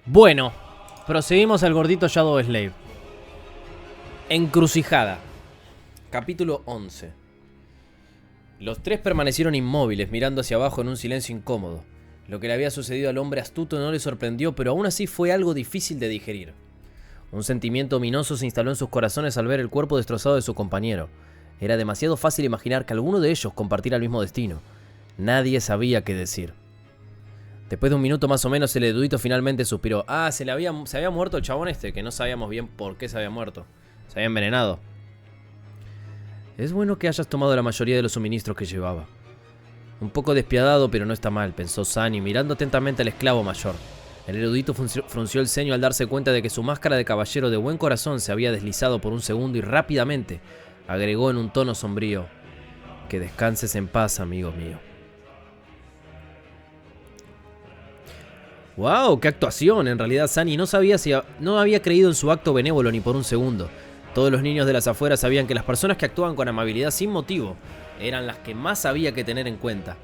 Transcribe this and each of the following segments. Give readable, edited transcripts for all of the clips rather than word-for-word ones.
Bueno, proseguimos al gordito Shadow Slave. Encrucijada. Capítulo 11. Los tres permanecieron inmóviles, mirando hacia abajo en un silencio incómodo. Lo que le había sucedido al hombre astuto no le sorprendió, pero aún así fue algo difícil de digerir. Un sentimiento ominoso se instaló en sus corazones al ver el cuerpo destrozado de su compañero. Era demasiado fácil imaginar que alguno de ellos compartiera el mismo destino. Nadie sabía qué decir. Después de un minuto más o menos, el erudito finalmente suspiró. Se había muerto el chabón este, que no sabíamos bien por qué se había muerto. Se había envenenado. Es bueno que hayas tomado la mayoría de los suministros que llevaba. Un poco despiadado, pero no está mal, pensó Sunny, mirando atentamente al esclavo mayor. El erudito frunció el ceño al darse cuenta de que su máscara de caballero de buen corazón se había deslizado por un segundo y rápidamente agregó en un tono sombrío: que descanses en paz, amigo mío. ¡Wow! ¡Qué actuación! En realidad, Sunny no había creído en su acto benévolo ni por un segundo. Todos los niños de las afueras sabían que las personas que actuaban con amabilidad sin motivo eran las que más había que tener en cuenta.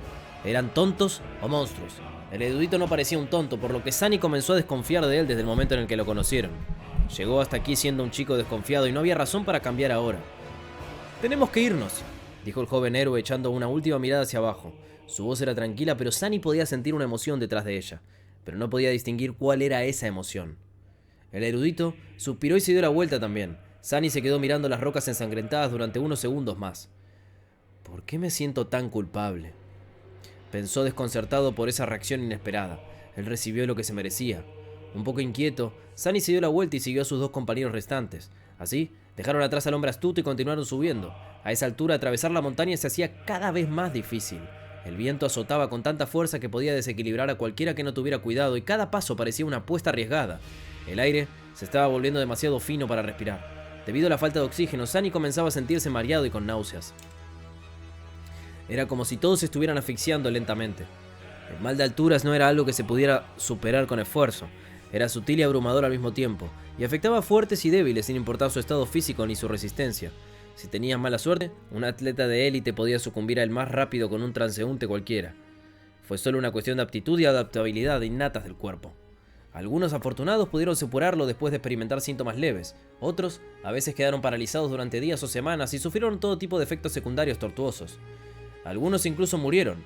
Eran tontos o monstruos. El erudito no parecía un tonto, por lo que Sunny comenzó a desconfiar de él desde el momento en el que lo conocieron. Llegó hasta aquí siendo un chico desconfiado y no había razón para cambiar ahora. «Tenemos que irnos», dijo el joven héroe echando una última mirada hacia abajo. Su voz era tranquila, pero Sunny podía sentir una emoción detrás de ella, pero no podía distinguir cuál era esa emoción. El erudito suspiró y se dio la vuelta también. Sunny se quedó mirando las rocas ensangrentadas durante unos segundos más. ¿Por qué me siento tan culpable?, pensó desconcertado por esa reacción inesperada. Él recibió lo que se merecía. Un poco inquieto, Sunny se dio la vuelta y siguió a sus dos compañeros restantes. Así, dejaron atrás al hombre astuto y continuaron subiendo. A esa altura, atravesar la montaña se hacía cada vez más difícil. El viento azotaba con tanta fuerza que podía desequilibrar a cualquiera que no tuviera cuidado, y cada paso parecía una apuesta arriesgada. El aire se estaba volviendo demasiado fino para respirar. Debido a la falta de oxígeno, Sunny comenzaba a sentirse mareado y con náuseas. Era como si todos estuvieran asfixiando lentamente. El mal de alturas no era algo que se pudiera superar con esfuerzo. Era sutil y abrumador al mismo tiempo, y afectaba a fuertes y débiles sin importar su estado físico ni su resistencia. Si tenías mala suerte, un atleta de élite podía sucumbir a él más rápido con un transeúnte cualquiera. Fue solo una cuestión de aptitud y adaptabilidad innatas del cuerpo. Algunos afortunados pudieron superarlo después de experimentar síntomas leves. Otros a veces quedaron paralizados durante días o semanas y sufrieron todo tipo de efectos secundarios tortuosos. Algunos incluso murieron.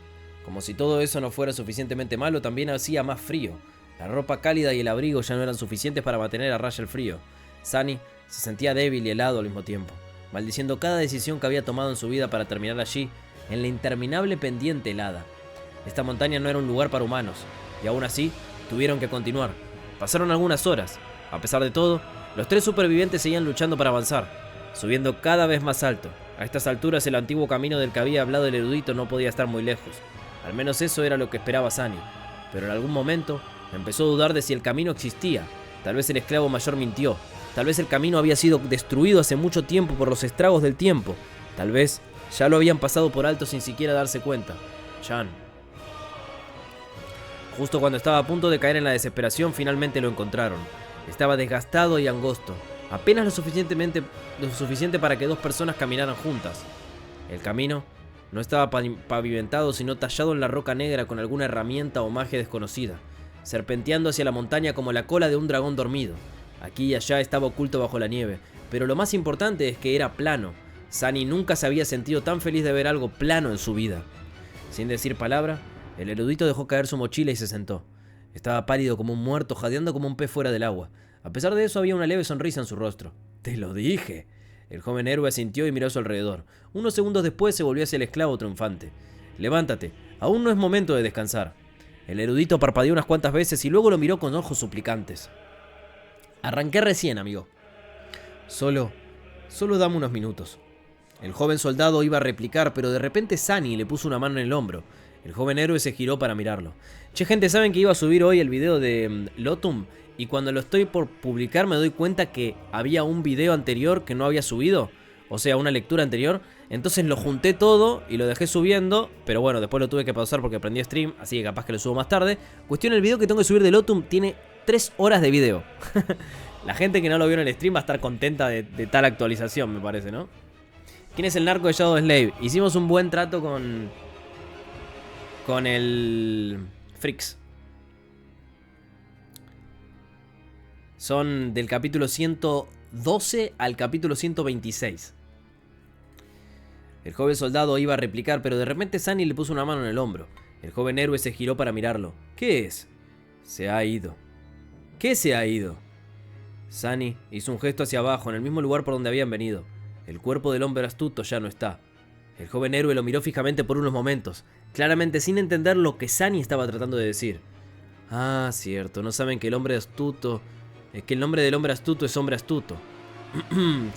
Como si todo eso no fuera suficientemente malo, también hacía más frío. La ropa cálida y el abrigo ya no eran suficientes para mantener a raya el frío. Sunny se sentía débil y helado al mismo tiempo, maldiciendo cada decisión que había tomado en su vida para terminar allí, en la interminable pendiente helada. Esta montaña no era un lugar para humanos, y aún así, tuvieron que continuar. Pasaron algunas horas. A pesar de todo, los tres supervivientes seguían luchando para avanzar, subiendo cada vez más alto. A estas alturas, el antiguo camino del que había hablado el erudito no podía estar muy lejos. Al menos eso era lo que esperaba Sunny. Pero en algún momento, empezó a dudar de si el camino existía. Tal vez el esclavo mayor mintió. Tal vez el camino había sido destruido hace mucho tiempo por los estragos del tiempo. Tal vez ya lo habían pasado por alto sin siquiera darse cuenta. Jan. Justo cuando estaba a punto de caer en la desesperación, finalmente lo encontraron. Estaba desgastado y angosto, apenas lo suficiente para que dos personas caminaran juntas. El camino no estaba pavimentado, sino tallado en la roca negra con alguna herramienta o magia desconocida, serpenteando hacia la montaña como la cola de un dragón dormido. Aquí y allá estaba oculto bajo la nieve, pero lo más importante es que era plano. Sunny nunca se había sentido tan feliz de ver algo plano en su vida. Sin decir palabra, el erudito dejó caer su mochila y se sentó. Estaba pálido como un muerto, jadeando como un pez fuera del agua. A pesar de eso, había una leve sonrisa en su rostro. «Te lo dije». El joven héroe asintió y miró a su alrededor. Unos segundos después se volvió hacia el esclavo triunfante. «Levántate, aún no es momento de descansar». El erudito parpadeó unas cuantas veces y luego lo miró con ojos suplicantes. «Arranqué recién, amigo. Solo dame unos minutos». El joven soldado iba a replicar, pero de repente Sunny le puso una mano en el hombro. El joven héroe se giró para mirarlo. «Che, gente, ¿saben que iba a subir hoy el video de Lotum? Y cuando lo estoy por publicar me doy cuenta que había un video anterior que no había subido. O sea, una lectura anterior. Entonces lo junté todo y lo dejé subiendo. Pero bueno, después lo tuve que pausar porque prendí stream. Así que capaz que lo subo más tarde. Cuestión, el video que tengo que subir de Lotum tiene 3 horas de video. La gente que no lo vio en el stream va a estar contenta de tal actualización, me parece, ¿no? ¿Quién es el narco de Shadow Slave? Hicimos un buen trato con el Frix. Son del capítulo 112 al capítulo 126. El joven soldado iba a replicar, pero de repente Sunny le puso una mano en el hombro. El joven héroe se giró para mirarlo. ¿Qué es? Se ha ido. ¿Qué se ha ido? Sunny hizo un gesto hacia abajo, en el mismo lugar por donde habían venido. El cuerpo del hombre astuto ya no está. El joven héroe lo miró fijamente por unos momentos, claramente sin entender lo que Sunny estaba tratando de decir. Ah, cierto, no saben que el hombre astuto... que el nombre del hombre astuto es hombre astuto.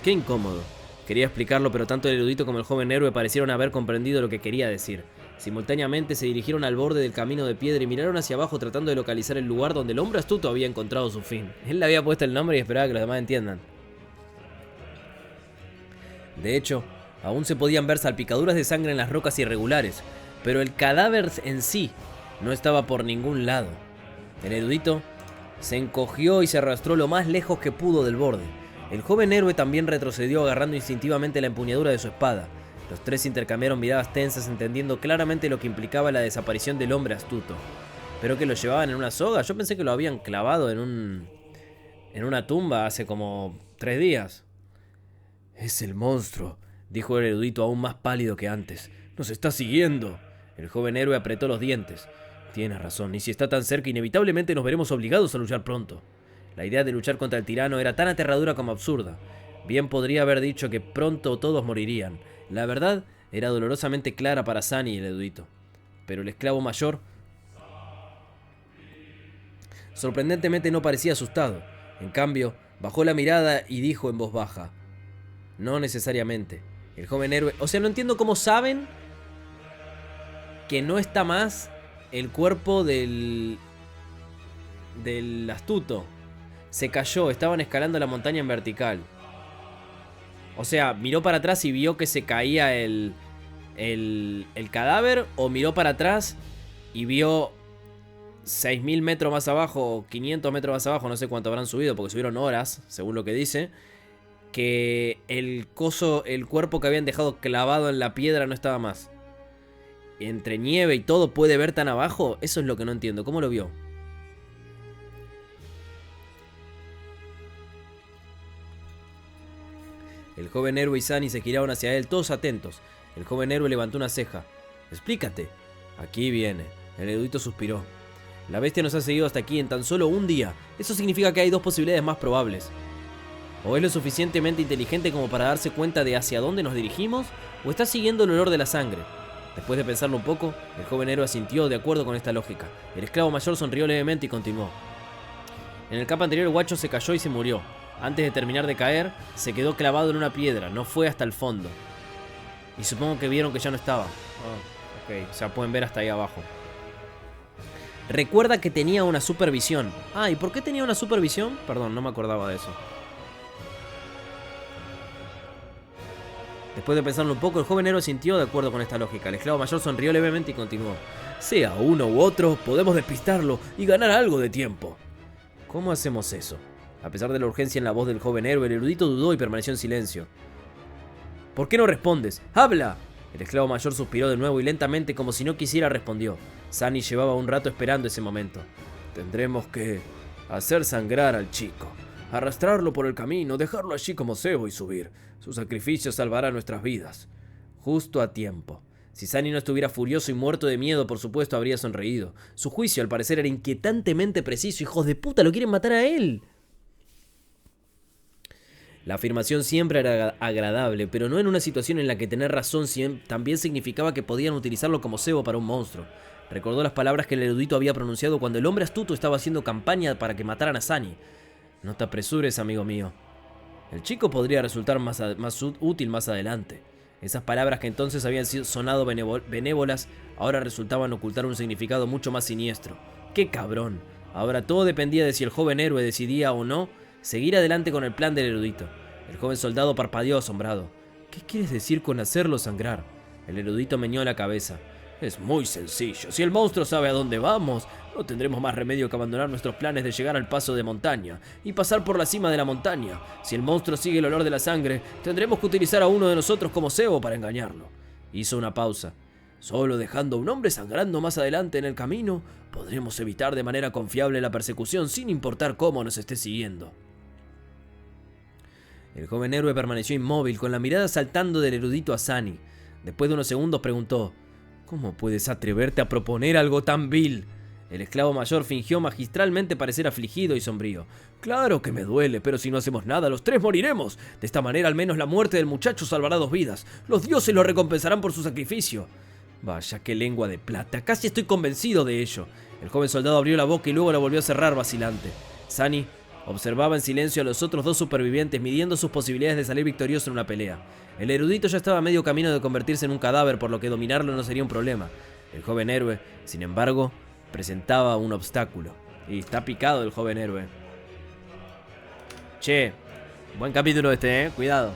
Qué incómodo. Quería explicarlo, pero tanto el erudito como el joven héroe parecieron haber comprendido lo que quería decir. Simultáneamente se dirigieron al borde del camino de piedra y miraron hacia abajo tratando de localizar el lugar donde el hombre astuto había encontrado su fin. Él le había puesto el nombre y esperaba que los demás entiendan. De hecho, aún se podían ver salpicaduras de sangre en las rocas irregulares, pero el cadáver en sí no estaba por ningún lado. El erudito se encogió y se arrastró lo más lejos que pudo del borde. El joven héroe también retrocedió agarrando instintivamente la empuñadura de su espada. Los tres intercambiaron miradas tensas, entendiendo claramente lo que implicaba la desaparición del hombre astuto. ¿Pero que lo llevaban en una soga? Yo pensé que lo habían clavado en una tumba hace como 3 días. Es el monstruo, dijo el erudito aún más pálido que antes. ¡Nos está siguiendo! El joven héroe apretó los dientes. Tienes razón, y si está tan cerca, inevitablemente nos veremos obligados a luchar pronto. La idea de luchar contra el tirano era tan aterradora como absurda. Bien podría haber dicho que pronto todos morirían. La verdad era dolorosamente clara para Sunny y el erudito. Pero el esclavo mayor sorprendentemente no parecía asustado. En cambio, bajó la mirada y dijo en voz baja: no necesariamente. El joven héroe... O sea, no entiendo cómo saben que no está más el cuerpo del astuto. Se cayó, estaban escalando la montaña en vertical. O sea, miró para atrás y vio que se caía el cadáver, o miró para atrás y vio 6000 metros más abajo, o 500 metros más abajo, no sé cuánto habrán subido, porque subieron horas, según lo que dice, que el cuerpo que habían dejado clavado en la piedra no estaba más. Entre nieve y todo puede ver tan abajo. Eso es lo que no entiendo. ¿Cómo lo vio? El joven héroe y Sunny se giraron hacia él, todos atentos. El joven héroe levantó una ceja. Explícate. Aquí viene. El erudito suspiró. La bestia nos ha seguido hasta aquí en tan solo un día. Eso significa que hay dos posibilidades más probables. O es lo suficientemente inteligente como para darse cuenta de hacia dónde nos dirigimos, o está siguiendo el olor de la sangre. Después de pensarlo un poco, el joven héroe asintió de acuerdo con esta lógica. El esclavo mayor sonrió levemente y continuó. En el campo anterior el guacho se cayó y se murió. Antes de terminar de caer, se quedó clavado en una piedra, no fue hasta el fondo. Y supongo que vieron que ya no estaba. Ok, o sea, pueden ver hasta ahí abajo. Recuerda que tenía una supervisión. ¿Y por qué tenía una supervisión? Perdón, no me acordaba de eso. Después de pensarlo un poco, el joven héroe sintió de acuerdo con esta lógica. El esclavo mayor sonrió levemente y continuó. Sea uno u otro, podemos despistarlo y ganar algo de tiempo. ¿Cómo hacemos eso? A pesar de la urgencia en la voz del joven héroe, el erudito dudó y permaneció en silencio. ¿Por qué no respondes? ¡Habla! El esclavo mayor suspiró de nuevo y lentamente, como si no quisiera, respondió. Sunny llevaba un rato esperando ese momento. Tendremos que hacer sangrar al chico. Arrastrarlo por el camino, dejarlo allí como cebo y subir. Su sacrificio salvará nuestras vidas. Justo a tiempo. Si Sunny no estuviera furioso y muerto de miedo, por supuesto habría sonreído. Su juicio, al parecer, era inquietantemente preciso. ¡Hijos de puta, lo quieren matar a él! La afirmación siempre era agradable, pero no en una situación en la que tener razón también significaba que podían utilizarlo como cebo para un monstruo. Recordó las palabras que el erudito había pronunciado cuando el hombre astuto estaba haciendo campaña para que mataran a Sunny. No te apresures, amigo mío. El chico podría resultar más útil más adelante. Esas palabras que entonces habían sonado benévolas, ahora resultaban ocultar un significado mucho más siniestro. ¡Qué cabrón! Ahora todo dependía de si el joven héroe decidía o no seguir adelante con el plan del erudito. El joven soldado parpadeó asombrado. ¿Qué quieres decir con hacerlo sangrar? El erudito meneó la cabeza. Es muy sencillo. Si el monstruo sabe a dónde vamos, no tendremos más remedio que abandonar nuestros planes de llegar al paso de montaña y pasar por la cima de la montaña. Si el monstruo sigue el olor de la sangre, tendremos que utilizar a uno de nosotros como cebo para engañarlo. Hizo una pausa. Solo dejando a un hombre sangrando más adelante en el camino, podremos evitar de manera confiable la persecución sin importar cómo nos esté siguiendo. El joven héroe permaneció inmóvil, con la mirada saltando del erudito a Sunny. Después de unos segundos preguntó: ¿Cómo puedes atreverte a proponer algo tan vil? El esclavo mayor fingió magistralmente parecer afligido y sombrío. Claro que me duele, pero si no hacemos nada, los tres moriremos. De esta manera al menos la muerte del muchacho salvará 2 vidas. Los dioses lo recompensarán por su sacrificio. Vaya, qué lengua de plata, casi estoy convencido de ello. El joven soldado abrió la boca y luego la volvió a cerrar vacilante. Sunny observaba en silencio a los otros 2 supervivientes, midiendo sus posibilidades de salir victorioso en una pelea. El erudito ya estaba a medio camino de convertirse en un cadáver, por lo que dominarlo no sería un problema. El joven héroe, sin embargo, presentaba un obstáculo. Y está picado el joven héroe. Che, buen capítulo este, cuidado.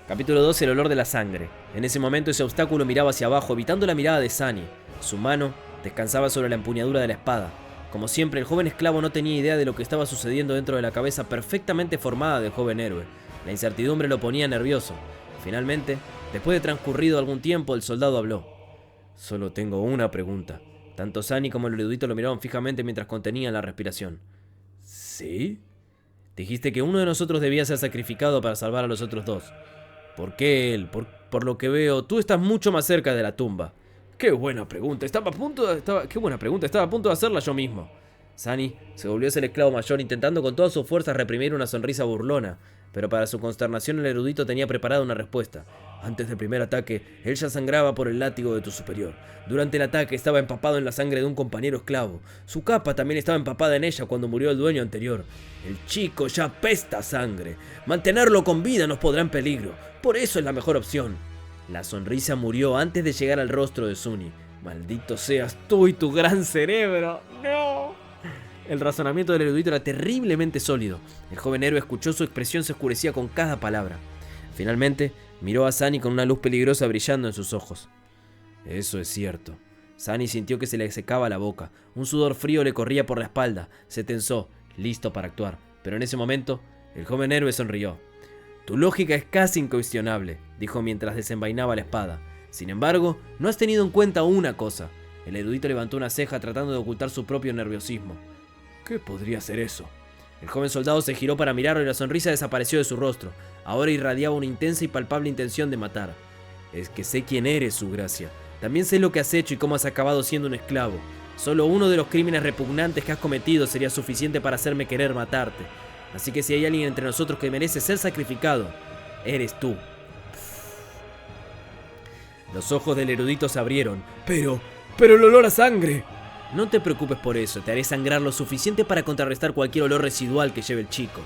Capítulo 2, el olor de la sangre. En ese momento ese obstáculo miraba hacia abajo, evitando la mirada de Sunny. Su mano descansaba sobre la empuñadura de la espada. Como siempre, el joven esclavo no tenía idea de lo que estaba sucediendo dentro de la cabeza perfectamente formada del joven héroe. La incertidumbre lo ponía nervioso. Finalmente, después de transcurrido algún tiempo, el soldado habló. Solo tengo una pregunta. Tanto Sunny como el erudito lo miraban fijamente mientras contenían la respiración. ¿Sí? Dijiste que uno de nosotros debía ser sacrificado para salvar a los otros 2. ¿Por qué él? Por lo que veo, tú estás mucho más cerca de la tumba. ¡Qué buena pregunta! Estaba a punto de hacerla yo mismo. Sunny se volvió hacia el esclavo mayor, intentando con todas sus fuerzas reprimir una sonrisa burlona, pero para su consternación el erudito tenía preparada una respuesta. Antes del primer ataque, él ya sangraba por el látigo de tu superior. Durante el ataque estaba empapado en la sangre de un compañero esclavo. Su capa también estaba empapada en ella cuando murió el dueño anterior. El chico ya apesta sangre. Mantenerlo con vida nos pondrá en peligro. Por eso es la mejor opción. La sonrisa murió antes de llegar al rostro de Sunny. Maldito seas tú y tu gran cerebro. ¡No! El razonamiento del erudito era terriblemente sólido. El joven héroe escuchó su expresión se oscurecía con cada palabra. Finalmente, miró a Sunny con una luz peligrosa brillando en sus ojos. Eso es cierto. Sunny sintió que se le secaba la boca. Un sudor frío le corría por la espalda. Se tensó, listo para actuar. Pero en ese momento, el joven héroe sonrió. Tu lógica es casi incuestionable, dijo mientras desenvainaba la espada. Sin embargo, no has tenido en cuenta una cosa. El erudito levantó una ceja tratando de ocultar su propio nerviosismo. ¿Qué podría ser eso? El joven soldado se giró para mirarlo y la sonrisa desapareció de su rostro. Ahora irradiaba una intensa y palpable intención de matar. Es que sé quién eres, su gracia. También sé lo que has hecho y cómo has acabado siendo un esclavo. Solo uno de los crímenes repugnantes que has cometido sería suficiente para hacerme querer matarte. Así que si hay alguien entre nosotros que merece ser sacrificado, eres tú. Los ojos del erudito se abrieron. Pero el olor a sangre. No te preocupes por eso, te haré sangrar lo suficiente para contrarrestar cualquier olor residual que lleve el chico.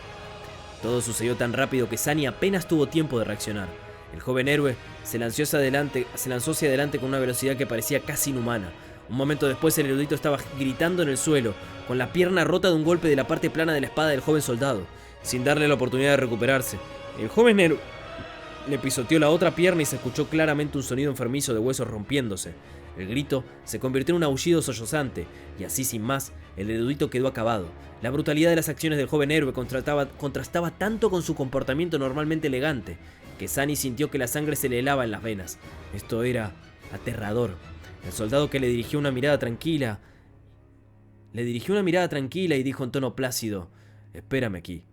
Todo sucedió tan rápido que Sunny apenas tuvo tiempo de reaccionar. El joven héroe se lanzó hacia adelante con una velocidad que parecía casi inhumana. Un momento después el erudito estaba gritando en el suelo, con la pierna rota de un golpe de la parte plana de la espada del joven soldado, sin darle la oportunidad de recuperarse. El joven héroe le pisoteó la otra pierna y se escuchó claramente un sonido enfermizo de huesos rompiéndose. El grito se convirtió en un aullido sollozante, y así sin más, el erudito quedó acabado. La brutalidad de las acciones del joven héroe contrastaba tanto con su comportamiento normalmente elegante, que Sunny sintió que la sangre se le helaba en las venas. Esto era aterrador. El soldado que le dirigió una mirada tranquila y dijo en tono plácido: espérame aquí.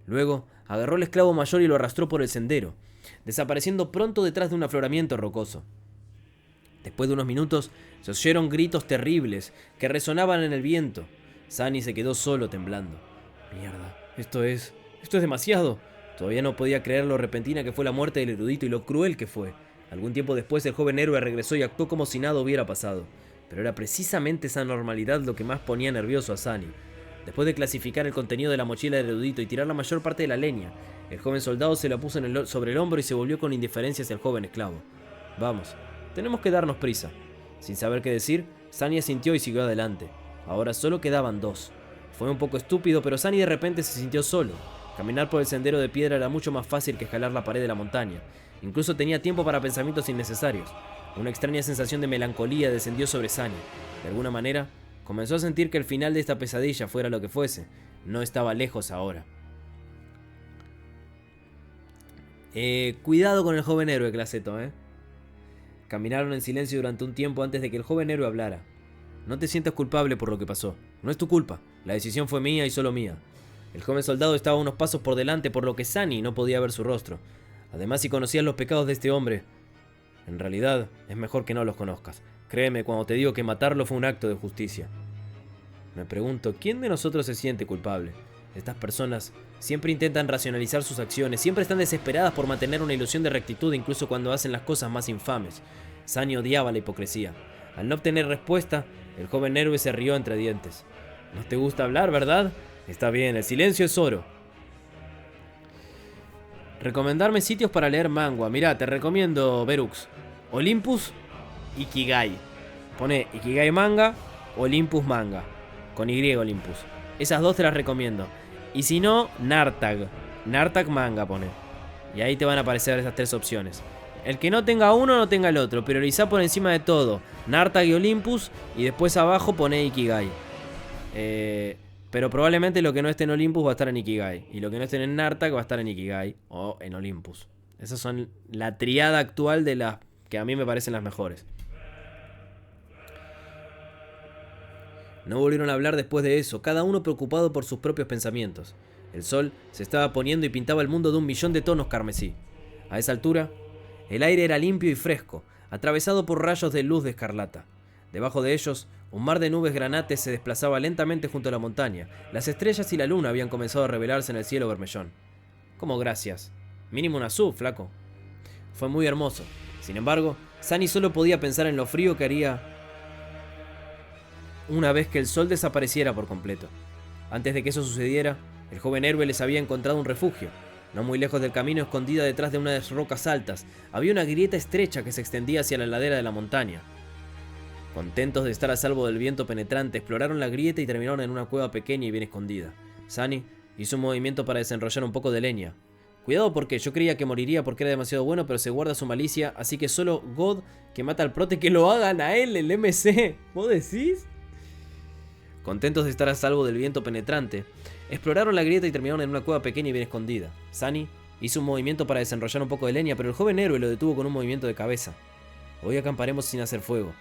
Luego agarró al esclavo mayor y lo arrastró por el sendero, desapareciendo pronto detrás de un afloramiento rocoso. Después de unos minutos se oyeron gritos terribles que resonaban en el viento. Sunny se quedó solo temblando. Mierda, esto es demasiado. Todavía no podía creer lo repentina que fue la muerte del erudito y lo cruel que fue. Algún tiempo después el joven héroe regresó y actuó como si nada hubiera pasado. Pero era precisamente esa normalidad lo que más ponía nervioso a Sunny. Después de clasificar el contenido de la mochila del erudito y tirar la mayor parte de la leña, el joven soldado se la puso sobre el hombro y se volvió con indiferencia hacia el joven esclavo. Vamos, tenemos que darnos prisa. Sin saber qué decir, Sunny asintió y siguió adelante. Ahora solo quedaban 2. Fue un poco estúpido, pero Sunny de repente se sintió solo. Caminar por el sendero de piedra era mucho más fácil que escalar la pared de la montaña. Incluso tenía tiempo para pensamientos innecesarios. Una extraña sensación de melancolía descendió sobre Sunny. De alguna manera, comenzó a sentir que el final de esta pesadilla, fuera lo que fuese, no estaba lejos ahora. Cuidado con el joven héroe, Claseto, Caminaron en silencio durante un tiempo antes de que el joven héroe hablara. No te sientas culpable por lo que pasó. No es tu culpa. La decisión fue mía y solo mía. El joven soldado estaba unos pasos por delante, por lo que Sunny no podía ver su rostro. Además, si conocías los pecados de este hombre, en realidad es mejor que no los conozcas. Créeme cuando te digo que matarlo fue un acto de justicia. Me pregunto, ¿quién de nosotros se siente culpable? Estas personas siempre intentan racionalizar sus acciones, siempre están desesperadas por mantener una ilusión de rectitud incluso cuando hacen las cosas más infames. Sunny odiaba la hipocresía. Al no obtener respuesta, el joven héroe se rió entre dientes. ¿No te gusta hablar, verdad? Está bien, el silencio es oro. Recomendarme sitios para leer manga. Mirá, te recomiendo Berux, Olympus, Ikigai. Pone Ikigai manga, Olympus manga. Con Y Olympus. Esas dos te las recomiendo. Y si no, Nartag. Nartag manga pone. Y ahí te van a aparecer esas tres opciones. El que no tenga uno, no tenga el otro. Priorizá por encima de todo Nartag y Olympus. Y después abajo pone Ikigai. Pero probablemente lo que no esté en Olympus va a estar en Ikigai. Y lo que no esté en Nartag va a estar en Ikigai o en Olympus. Esas son la triada actual de las que a mí me parecen las mejores. No volvieron a hablar después de eso, cada uno preocupado por sus propios pensamientos. El sol se estaba poniendo y pintaba el mundo de 1.000.000 de tonos carmesí. A esa altura, el aire era limpio y fresco, atravesado por rayos de luz de escarlata. Debajo de ellos, un mar de nubes granates se desplazaba lentamente junto a la montaña. Las estrellas y la luna habían comenzado a revelarse en el cielo vermellón. Como gracias. Mínimo una sub, flaco. Fue muy hermoso. Sin embargo, Sunny solo podía pensar en lo frío que haría una vez que el sol desapareciera por completo. Antes de que eso sucediera, el joven héroe les había encontrado un refugio. No muy lejos del camino, escondida detrás de unas rocas altas, había una grieta estrecha que se extendía hacia la ladera de la montaña. Contentos de estar a salvo del viento penetrante, exploraron la grieta y terminaron en una cueva pequeña y bien escondida. Sunny hizo un movimiento para desenrollar un poco de leña. Cuidado porque yo creía que moriría porque era demasiado bueno, pero se guarda su malicia, así que solo God, que mata al prote, que lo hagan a él, el MC. ¿Vos decís? Contentos de estar a salvo del viento penetrante, exploraron la grieta y terminaron en una cueva pequeña y bien escondida. Sunny hizo un movimiento para desenrollar un poco de leña, pero el joven héroe lo detuvo con un movimiento de cabeza. Hoy acamparemos sin hacer fuego.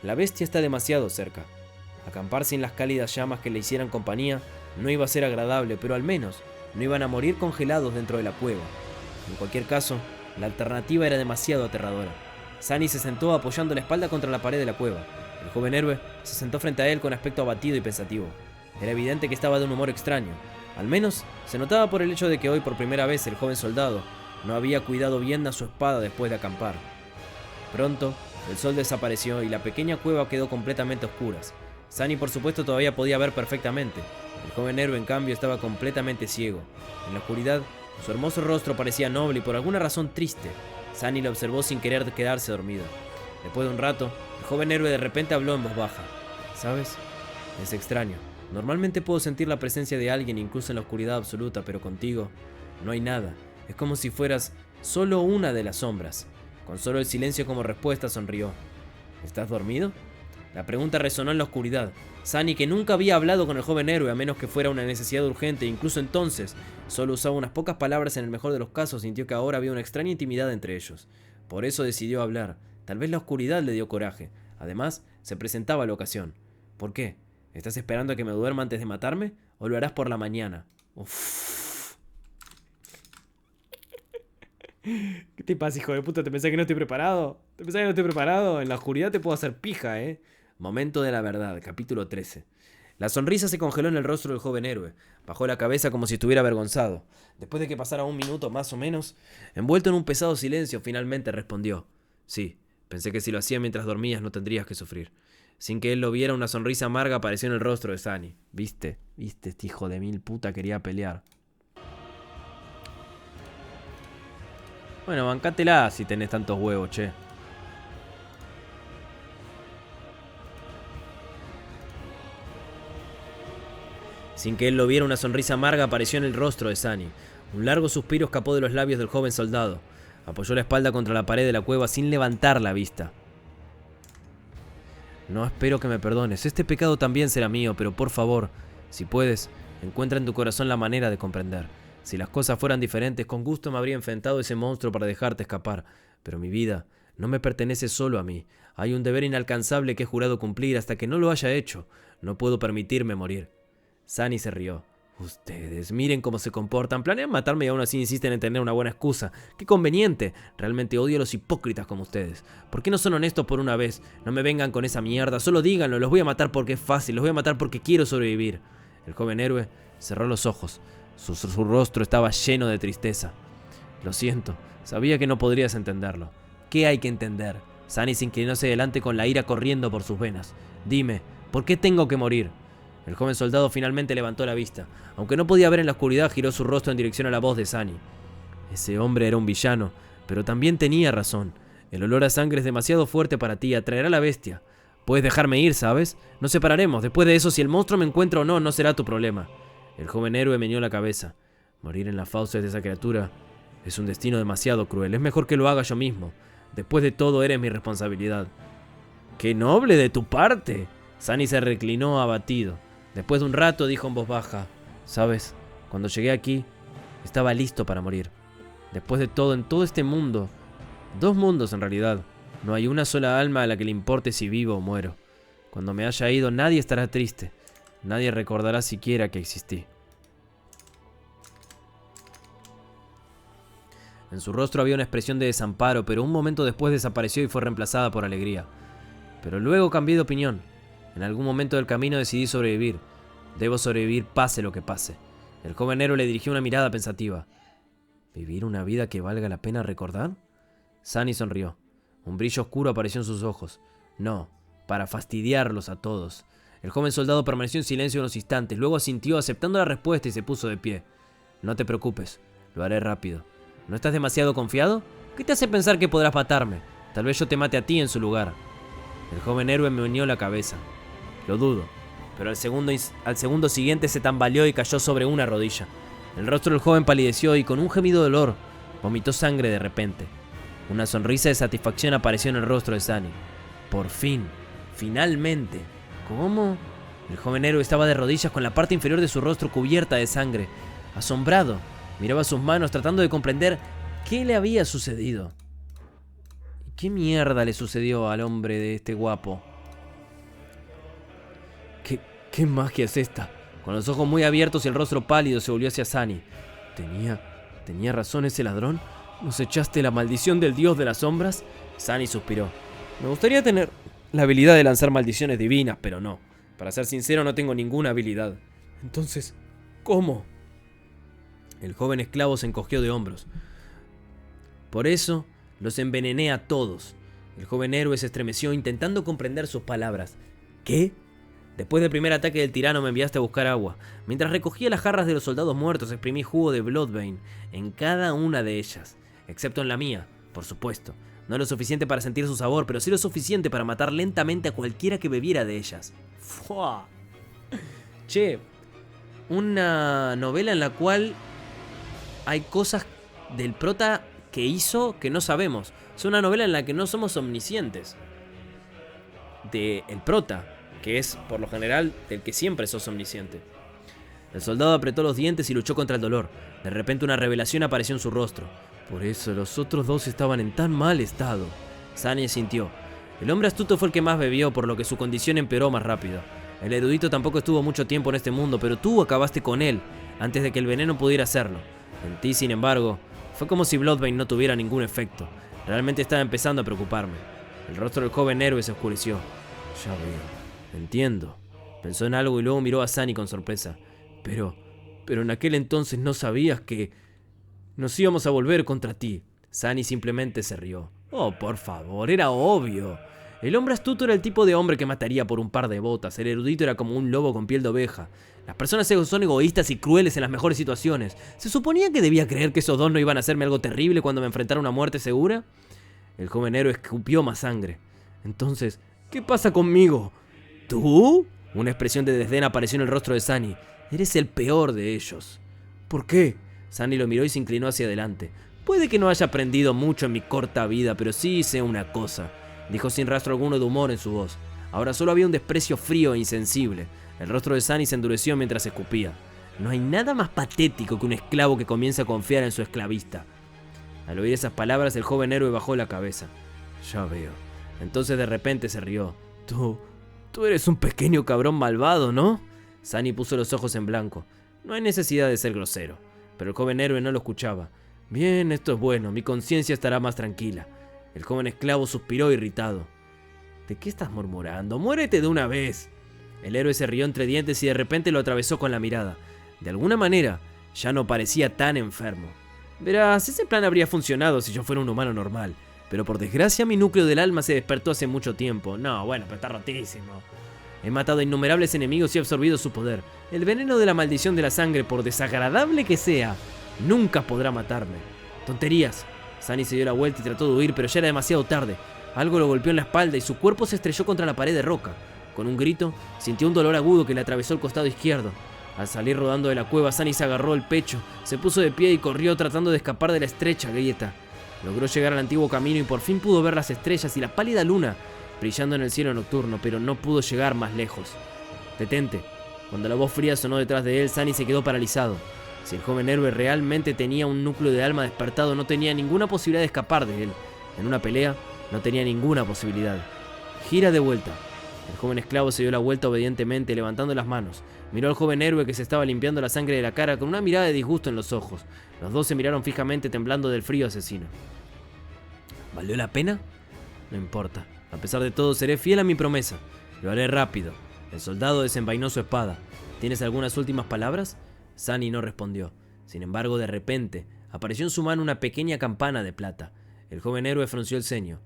La bestia está demasiado cerca. Acampar sin las cálidas llamas que le hicieran compañía no iba a ser agradable, pero al menos no iban a morir congelados dentro de la cueva. En cualquier caso, la alternativa era demasiado aterradora. Sunny se sentó apoyando la espalda contra la pared de la cueva. El joven héroe se sentó frente a él con aspecto abatido y pensativo. Era evidente que estaba de un humor extraño. Al menos se notaba por el hecho de que hoy por primera vez el joven soldado no había cuidado bien a su espada después de acampar. Pronto, el sol desapareció y la pequeña cueva quedó completamente a oscuras. Sunny por supuesto todavía podía ver perfectamente. El joven héroe en cambio estaba completamente ciego. En la oscuridad, su hermoso rostro parecía noble y por alguna razón triste. Sunny lo observó sin querer quedarse dormido. Después de un rato, el joven héroe de repente habló en voz baja. ¿Sabes? Es extraño. Normalmente puedo sentir la presencia de alguien incluso en la oscuridad absoluta, pero contigo no hay nada. Es como si fueras solo una de las sombras. Con solo el silencio como respuesta sonrió. ¿Estás dormido? La pregunta resonó en la oscuridad. Sunny, que nunca había hablado con el joven héroe a menos que fuera una necesidad urgente, incluso entonces solo usaba unas pocas palabras en el mejor de los casos, sintió que ahora había una extraña intimidad entre ellos. Por eso decidió hablar. Tal vez la oscuridad le dio coraje. Además, se presentaba la ocasión. ¿Por qué? ¿Estás esperando a que me duerma antes de matarme? ¿O lo harás por la mañana? Uf. ¿Qué te pasa, hijo de puta? ¿Te pensás que no estoy preparado? ¿Te pensás que no estoy preparado? En la oscuridad te puedo hacer pija, Momento de la verdad, capítulo 13. La sonrisa se congeló en el rostro del joven héroe. Bajó la cabeza como si estuviera avergonzado. Después de que pasara un minuto más o menos, envuelto en un pesado silencio, finalmente respondió. Sí, pensé que si lo hacía mientras dormías no tendrías que sufrir. Sin que él lo viera, una sonrisa amarga apareció en el rostro de Sunny. ¿Viste? Este hijo de mil puta quería pelear. Bueno, bancátela si tenés tantos huevos, che. Sin que él lo viera, una sonrisa amarga apareció en el rostro de Sunny. Un largo suspiro escapó de los labios del joven soldado. Apoyó la espalda contra la pared de la cueva sin levantar la vista. No espero que me perdones. Este pecado también será mío, pero por favor, si puedes, encuentra en tu corazón la manera de comprender. Si las cosas fueran diferentes, con gusto me habría enfrentado a ese monstruo para dejarte escapar. Pero mi vida No me pertenece solo a mí. Hay un deber inalcanzable que he jurado cumplir hasta que no lo haya hecho. No puedo permitirme morir. Sunny se rió. Ustedes, miren cómo se comportan. Planean matarme y aún así insisten en tener una buena excusa. ¡Qué conveniente! Realmente odio a los hipócritas como ustedes. ¿Por qué no son honestos por una vez? No me vengan con esa mierda. Solo díganlo. Los voy a matar porque es fácil. Los voy a matar porque quiero sobrevivir. El joven héroe cerró los ojos. Su rostro estaba lleno de tristeza. Lo siento. Sabía que no podrías entenderlo. ¿Qué hay que entender? Sunny se inclinó hacia adelante con la ira corriendo por sus venas. Dime, ¿por qué tengo que morir? El joven soldado finalmente levantó la vista. Aunque no podía ver en la oscuridad, giró su rostro en dirección a la voz de Sunny. Ese hombre era un villano, pero también tenía razón. El olor a sangre es demasiado fuerte para ti, atraerá a la bestia. Puedes dejarme ir, ¿sabes? Nos separaremos. Después de eso, si el monstruo me encuentra o no, no será tu problema. El joven héroe meneó la cabeza. Morir en las fauces de esa criatura es un destino demasiado cruel. Es mejor que lo haga yo mismo. Después de todo, eres mi responsabilidad. ¡Qué noble de tu parte! Sunny se reclinó abatido. Después de un rato dijo en voz baja: ¿Sabes? Cuando llegué aquí, estaba listo para morir. Después de todo, en todo este mundo, 2 mundos en realidad, no hay una sola alma a la que le importe si vivo o muero. Cuando me haya ido, nadie estará triste. Nadie recordará siquiera que existí. En su rostro había una expresión de desamparo, pero un momento después desapareció y fue reemplazada por alegría. Pero luego cambié de opinión. En algún momento del camino decidí sobrevivir. Debo sobrevivir pase lo que pase. El joven héroe le dirigió una mirada pensativa. ¿Vivir una vida que valga la pena recordar? Sunny sonrió. Un brillo oscuro apareció en sus ojos. No, para fastidiarlos a todos. El joven soldado permaneció en silencio unos instantes, luego asintió aceptando la respuesta y se puso de pie. No te preocupes, lo haré rápido. ¿No estás demasiado confiado? ¿Qué te hace pensar que podrás matarme? Tal vez yo te mate a ti en su lugar. El joven héroe me unió la cabeza. Lo dudo, pero al segundo siguiente se tambaleó y cayó sobre una rodilla. El rostro del joven palideció y con un gemido de dolor vomitó sangre de repente. Una sonrisa de satisfacción apareció en el rostro de Sunny. Por fin, finalmente. ¿Cómo? El joven héroe estaba de rodillas con la parte inferior de su rostro cubierta de sangre. Asombrado, miraba sus manos tratando de comprender qué le había sucedido. ¿Qué mierda le sucedió al hombre de este guapo? ¿Qué magia es esta? Con los ojos muy abiertos y el rostro pálido se volvió hacia Sunny. ¿Tenía razón ese ladrón? ¿Nos echaste la maldición del dios de las sombras? Sunny suspiró. Me gustaría tener la habilidad de lanzar maldiciones divinas, pero no. Para ser sincero, no tengo ninguna habilidad. Entonces, ¿cómo? El joven esclavo se encogió de hombros. Por eso, los envenené a todos. El joven héroe se estremeció intentando comprender sus palabras. ¿Qué? Después del primer ataque del tirano me enviaste a buscar agua. Mientras recogía las jarras de los soldados muertos, exprimí jugo de Bloodbane en cada una de ellas. Excepto en la mía, por supuesto. No lo suficiente para sentir su sabor, pero sí lo suficiente para matar lentamente a cualquiera que bebiera de ellas. ¡Fua! Che, una novela en la cual hay cosas del prota que hizo que no sabemos. Es una novela en la que no somos omniscientes. De el prota, que es, por lo general, del que siempre sos omnisciente. El soldado apretó los dientes y luchó contra el dolor. De repente una revelación apareció en su rostro. Por eso los otros 2 estaban en tan mal estado. Sunny sintió. El hombre astuto fue el que más bebió, por lo que su condición empeoró más rápido. El erudito tampoco estuvo mucho tiempo en este mundo, pero tú acabaste con él, antes de que el veneno pudiera hacerlo. En ti, sin embargo, fue como si Bloodbane no tuviera ningún efecto. Realmente estaba empezando a preocuparme. El rostro del joven héroe se oscureció. Ya veo. Entiendo. Pensó en algo y luego miró a Sunny con sorpresa. Pero en aquel entonces no sabías que nos íbamos a volver contra ti. Sunny simplemente se rió. Oh, por favor, era obvio. El hombre astuto era el tipo de hombre que mataría por un par de botas. El erudito era como un lobo con piel de oveja. Las personas son egoístas y crueles en las mejores situaciones. ¿Se suponía que debía creer que esos 2 no iban a hacerme algo terrible cuando me enfrentara a una muerte segura? El joven héroe escupió más sangre. Entonces, ¿qué pasa conmigo? ¿Tú? Una expresión de desdén apareció en el rostro de Sunny. Eres el peor de ellos. ¿Por qué? Sunny lo miró y se inclinó hacia adelante. Puede que no haya aprendido mucho en mi corta vida, pero sí sé una cosa, dijo sin rastro alguno de humor en su voz. Ahora solo había un desprecio frío e insensible. El rostro de Sunny se endureció mientras escupía. No hay nada más patético que un esclavo que comienza a confiar en su esclavista. Al oír esas palabras, el joven héroe bajó la cabeza. Ya veo. Entonces de repente se rió. Tú eres un pequeño cabrón malvado, ¿no? Sunny puso los ojos en blanco. No hay necesidad de ser grosero. Pero el joven héroe no lo escuchaba. Bien, esto es bueno, mi conciencia estará más tranquila. El joven esclavo suspiró irritado. ¿De qué estás murmurando? ¡Muérete de una vez! El héroe se rió entre dientes y de repente lo atravesó con la mirada. De alguna manera, ya no parecía tan enfermo. Verás, ese plan habría funcionado si yo fuera un humano normal. Pero por desgracia mi núcleo del alma se despertó hace mucho tiempo. No, bueno, pero está rotísimo. He matado a innumerables enemigos y he absorbido su poder. El veneno de la maldición de la sangre, por desagradable que sea, nunca podrá matarme. Tonterías. Sunny se dio la vuelta y trató de huir, pero ya era demasiado tarde. Algo lo golpeó en la espalda y su cuerpo se estrelló contra la pared de roca. Con un grito, sintió un dolor agudo que le atravesó el costado izquierdo. Al salir rodando de la cueva, Sunny se agarró el pecho, se puso de pie y corrió tratando de escapar de la estrecha grieta. Logró llegar al antiguo camino y por fin pudo ver las estrellas y la pálida luna brillando en el cielo nocturno, pero no pudo llegar más lejos. Detente. Cuando la voz fría sonó detrás de él, Sunny se quedó paralizado. Si el joven héroe realmente tenía un núcleo de alma despertado, no tenía ninguna posibilidad de escapar de él. En una pelea, no tenía ninguna posibilidad. Gira de vuelta. El joven esclavo se dio la vuelta obedientemente, levantando las manos. Miró al joven héroe que se estaba limpiando la sangre de la cara con una mirada de disgusto en los ojos. Los dos se miraron fijamente, temblando del frío asesino. ¿Valió la pena? No importa. A pesar de todo, seré fiel a mi promesa. Lo haré rápido. El soldado desenvainó su espada. ¿Tienes algunas últimas palabras? Sunny no respondió. Sin embargo, de repente, apareció en su mano una pequeña campana de plata. El joven héroe frunció el ceño.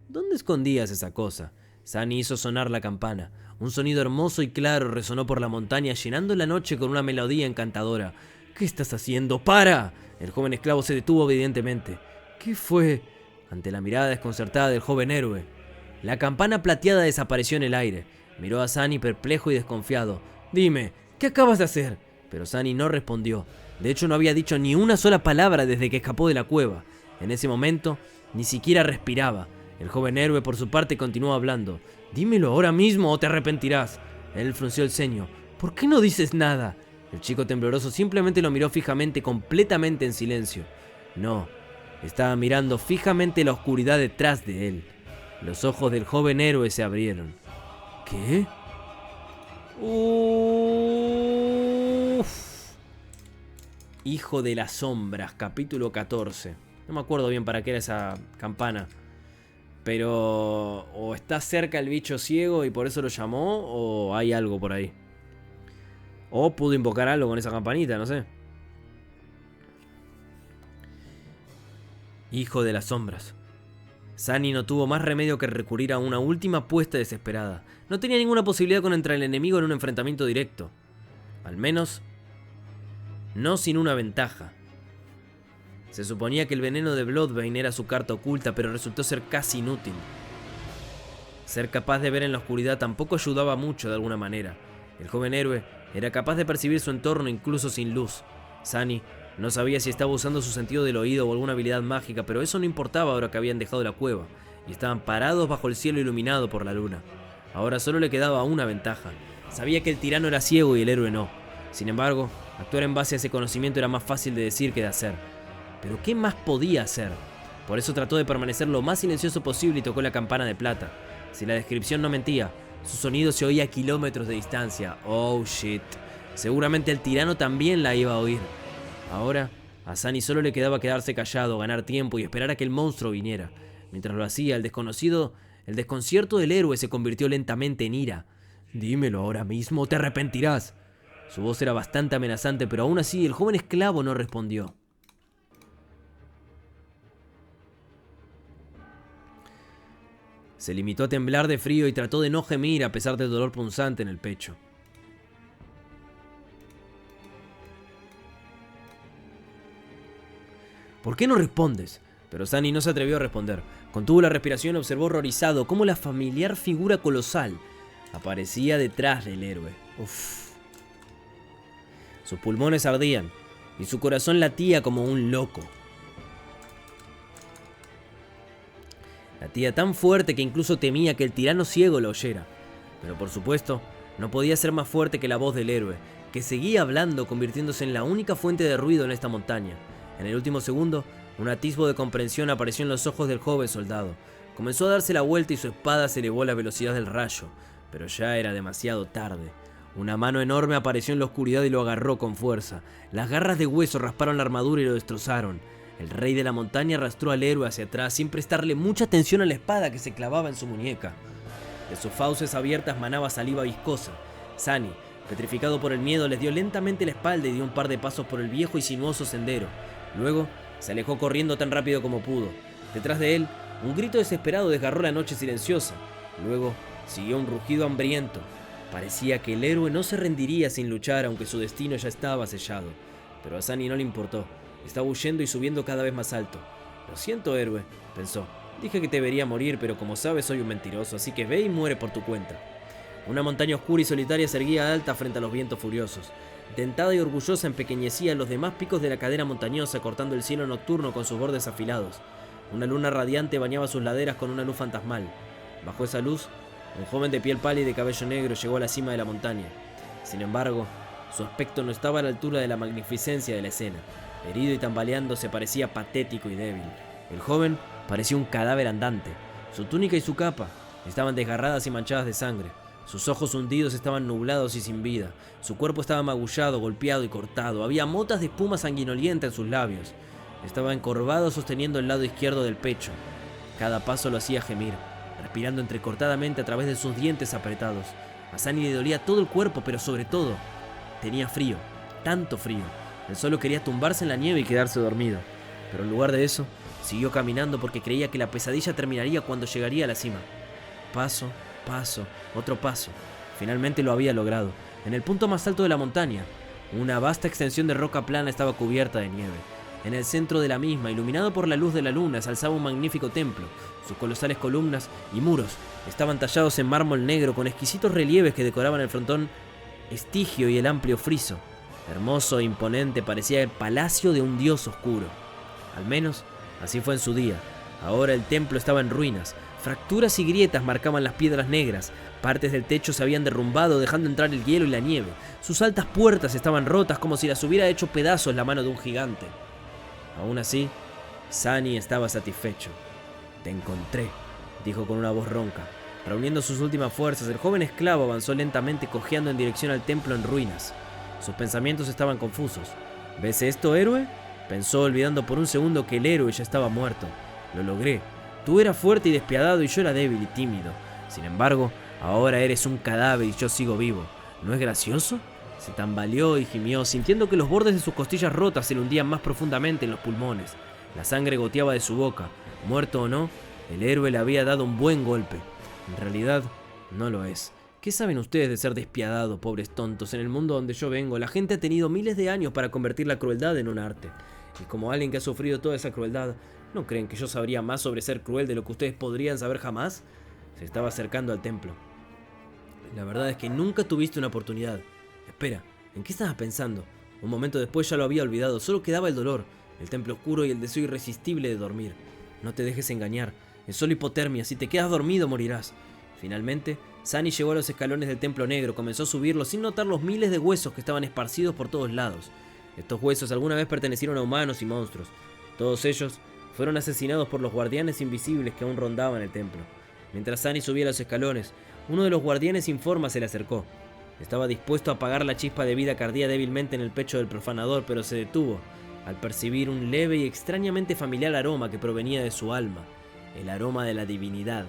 ¿Dónde escondías esa cosa? Sunny hizo sonar la campana. Un sonido hermoso y claro resonó por la montaña, llenando la noche con una melodía encantadora. ¿Qué estás haciendo? ¡Para! El joven esclavo se detuvo obedientemente. ¿Qué fue? Ante la mirada desconcertada del joven héroe, la campana plateada desapareció en el aire. Miró a Sunny perplejo y desconfiado. Dime, ¿qué acabas de hacer? Pero Sunny no respondió. De hecho, no había dicho ni una sola palabra desde que escapó de la cueva. En ese momento, ni siquiera respiraba. El joven héroe, por su parte, continuó hablando. Dímelo ahora mismo o te arrepentirás. Él frunció el ceño. ¿Por qué no dices nada? El chico tembloroso simplemente lo miró fijamente, completamente en silencio. No, estaba mirando fijamente la oscuridad detrás de él. Los ojos del joven héroe se abrieron. ¿Qué? Hijo de las sombras, capítulo 14. No me acuerdo bien para qué era esa campana. Pero o está cerca el bicho ciego y por eso lo llamó, o hay algo por ahí. O pudo invocar algo con esa campanita, no sé. Hijo de las sombras. Sunny no tuvo más remedio que recurrir a una última apuesta desesperada. No tenía ninguna posibilidad contra el enemigo en un enfrentamiento directo. Al menos, no sin una ventaja. Se suponía que el veneno de Bloodbane era su carta oculta, pero resultó ser casi inútil. Ser capaz de ver en la oscuridad tampoco ayudaba mucho de alguna manera. El joven héroe era capaz de percibir su entorno incluso sin luz. Sunny no sabía si estaba usando su sentido del oído o alguna habilidad mágica, pero eso no importaba ahora que habían dejado la cueva y estaban parados bajo el cielo iluminado por la luna. Ahora solo le quedaba una ventaja. Sabía que el tirano era ciego y el héroe no. Sin embargo, actuar en base a ese conocimiento era más fácil de decir que de hacer. Pero ¿qué más podía hacer? Por eso trató de permanecer lo más silencioso posible y tocó la campana de plata. Si la descripción no mentía, su sonido se oía a kilómetros de distancia. Oh shit. Seguramente el tirano también la iba a oír. Ahora, a Sunny solo le quedaba quedarse callado, ganar tiempo y esperar a que el monstruo viniera. Mientras lo hacía, el desconcierto del héroe se convirtió lentamente en ira. Dímelo ahora mismo o te arrepentirás. Su voz era bastante amenazante, pero aún así el joven esclavo no respondió. Se limitó a temblar de frío y trató de no gemir a pesar del dolor punzante en el pecho. ¿Por qué no respondes? Pero Sunny no se atrevió a responder. Contuvo la respiración y observó horrorizado cómo la familiar figura colosal aparecía detrás del héroe. Uf. Sus pulmones ardían y su corazón latía como un loco. Latía tan fuerte que incluso temía que el tirano ciego lo oyera. Pero por supuesto, no podía ser más fuerte que la voz del héroe, que seguía hablando, convirtiéndose en la única fuente de ruido en esta montaña. En el último segundo, un atisbo de comprensión apareció en los ojos del joven soldado. Comenzó a darse la vuelta y su espada se elevó a la velocidad del rayo, pero ya era demasiado tarde. Una mano enorme apareció en la oscuridad y lo agarró con fuerza. Las garras de hueso rasparon la armadura y lo destrozaron. El rey de la montaña arrastró al héroe hacia atrás sin prestarle mucha atención a la espada que se clavaba en su muñeca. De sus fauces abiertas manaba saliva viscosa. Sunny, petrificado por el miedo, les dio lentamente la espalda y dio un par de pasos por el viejo y sinuoso sendero. Luego se alejó corriendo tan rápido como pudo. Detrás de él, un grito desesperado desgarró la noche silenciosa. Luego siguió un rugido hambriento. Parecía que el héroe no se rendiría sin luchar, aunque su destino ya estaba sellado. Pero a Sunny no le importó. Estaba huyendo y subiendo cada vez más alto. «Lo siento, héroe», pensó. «Dije que te vería morir, pero como sabes soy un mentiroso, así que ve y muere por tu cuenta». Una montaña oscura y solitaria se erguía alta frente a los vientos furiosos. Dentada y orgullosa empequeñecía los demás picos de la cadena montañosa, cortando el cielo nocturno con sus bordes afilados. Una luna radiante bañaba sus laderas con una luz fantasmal. Bajo esa luz, un joven de piel pálida y de cabello negro llegó a la cima de la montaña. Sin embargo, su aspecto no estaba a la altura de la magnificencia de la escena. Herido y tambaleando, se parecía patético y débil. El joven parecía un cadáver andante. Su túnica y su capa estaban desgarradas y manchadas de sangre. Sus ojos hundidos estaban nublados y sin vida. Su cuerpo estaba magullado, golpeado y cortado. Había motas de espuma sanguinolienta en sus labios. Estaba encorvado sosteniendo el lado izquierdo del pecho. Cada paso lo hacía gemir, respirando entrecortadamente a través de sus dientes apretados. A Sunny le dolía todo el cuerpo, pero sobre todo, tenía frío, tanto frío. Él solo quería tumbarse en la nieve y quedarse dormido. Pero en lugar de eso, siguió caminando porque creía que la pesadilla terminaría cuando llegaría a la cima. Paso, paso, otro paso. Finalmente lo había logrado. En el punto más alto de la montaña, una vasta extensión de roca plana estaba cubierta de nieve. En el centro de la misma, iluminado por la luz de la luna, se alzaba un magnífico templo. Sus colosales columnas y muros estaban tallados en mármol negro con exquisitos relieves que decoraban el frontón estigio y el amplio friso. Hermoso e imponente, parecía el palacio de un dios oscuro. Al menos, así fue en su día. Ahora el templo estaba en ruinas. Fracturas y grietas marcaban las piedras negras. Partes del techo se habían derrumbado, dejando entrar el hielo y la nieve. Sus altas puertas estaban rotas como si las hubiera hecho pedazos la mano de un gigante. Aún así, Sunny estaba satisfecho. «Te encontré», dijo con una voz ronca. Reuniendo sus últimas fuerzas, el joven esclavo avanzó lentamente cojeando en dirección al templo en ruinas. Sus pensamientos estaban confusos. «¿Ves esto, héroe?», pensó, olvidando por un segundo que el héroe ya estaba muerto. «Lo logré. Tú eras fuerte y despiadado y yo era débil y tímido. Sin embargo, ahora eres un cadáver y yo sigo vivo. ¿No es gracioso?». Se tambaleó y gimió, sintiendo que los bordes de sus costillas rotas se le hundían más profundamente en los pulmones. La sangre goteaba de su boca. Muerto o no, el héroe le había dado un buen golpe. En realidad, no lo es. ¿Qué saben ustedes de ser despiadado, pobres tontos? En el mundo donde yo vengo, la gente ha tenido miles de años para convertir la crueldad en un arte. Y como alguien que ha sufrido toda esa crueldad, ¿no creen que yo sabría más sobre ser cruel de lo que ustedes podrían saber jamás? Se estaba acercando al templo. La verdad es que nunca tuviste una oportunidad. Espera, ¿en qué estabas pensando? Un momento después ya lo había olvidado, solo quedaba el dolor, el templo oscuro y el deseo irresistible de dormir. No te dejes engañar, es solo hipotermia, si te quedas dormido morirás. Finalmente, Sunny llegó a los escalones del templo negro, comenzó a subirlos sin notar los miles de huesos que estaban esparcidos por todos lados. Estos huesos alguna vez pertenecieron a humanos y monstruos. Todos ellos fueron asesinados por los guardianes invisibles que aún rondaban el templo. Mientras Sunny subía los escalones, uno de los guardianes sin forma se le acercó. Estaba dispuesto a apagar la chispa de vida que ardía débilmente en el pecho del profanador, pero se detuvo al percibir un leve y extrañamente familiar aroma que provenía de su alma, el aroma de la divinidad.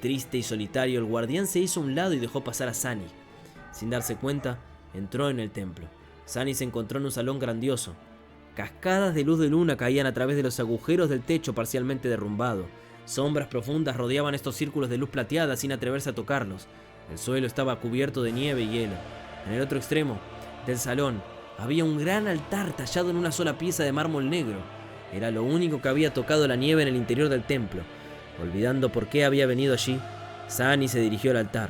Triste y solitario, el guardián se hizo a un lado y dejó pasar a Sunny. Sin darse cuenta, entró en el templo. Sunny se encontró en un salón grandioso. Cascadas de luz de luna caían a través de los agujeros del techo parcialmente derrumbado. Sombras profundas rodeaban estos círculos de luz plateada sin atreverse a tocarlos. El suelo estaba cubierto de nieve y hielo. En el otro extremo del salón había un gran altar tallado en una sola pieza de mármol negro. Era lo único que había tocado la nieve en el interior del templo. Olvidando por qué había venido allí, Sunny se dirigió al altar.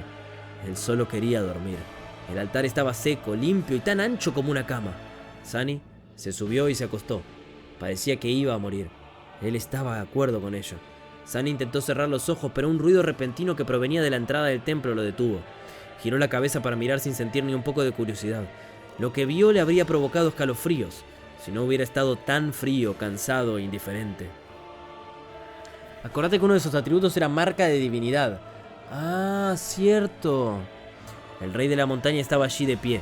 Él solo quería dormir. El altar estaba seco, limpio y tan ancho como una cama. Sunny se subió y se acostó. Parecía que iba a morir. Él estaba de acuerdo con ello. Sunny intentó cerrar los ojos, pero un ruido repentino que provenía de la entrada del templo lo detuvo. Giró la cabeza para mirar sin sentir ni un poco de curiosidad. Lo que vio le habría provocado escalofríos, si no hubiera estado tan frío, cansado e indiferente. Acordate que uno de esos atributos era marca de divinidad. Ah, cierto. El rey de la montaña estaba allí de pie,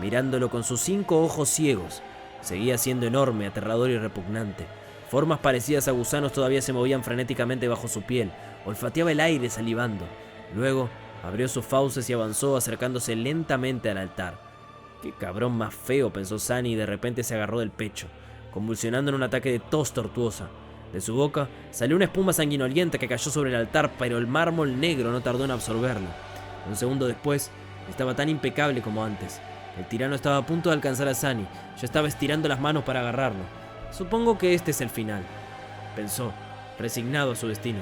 mirándolo con sus 5 ojos ciegos. Seguía siendo enorme, aterrador y repugnante. Formas parecidas a gusanos todavía se movían frenéticamente bajo su piel. Olfateaba el aire salivando. Luego abrió sus fauces y avanzó, acercándose lentamente al altar. Qué cabrón más feo, pensó Sunny, y de repente se agarró del pecho, convulsionando en un ataque de tos tortuosa. De su boca salió una espuma sanguinolienta que cayó sobre el altar, pero el mármol negro no tardó en absorberlo. Un segundo después, estaba tan impecable como antes. El tirano estaba a punto de alcanzar a Sunny. Ya estaba estirando las manos para agarrarlo. Supongo que este es el final, pensó, resignado a su destino.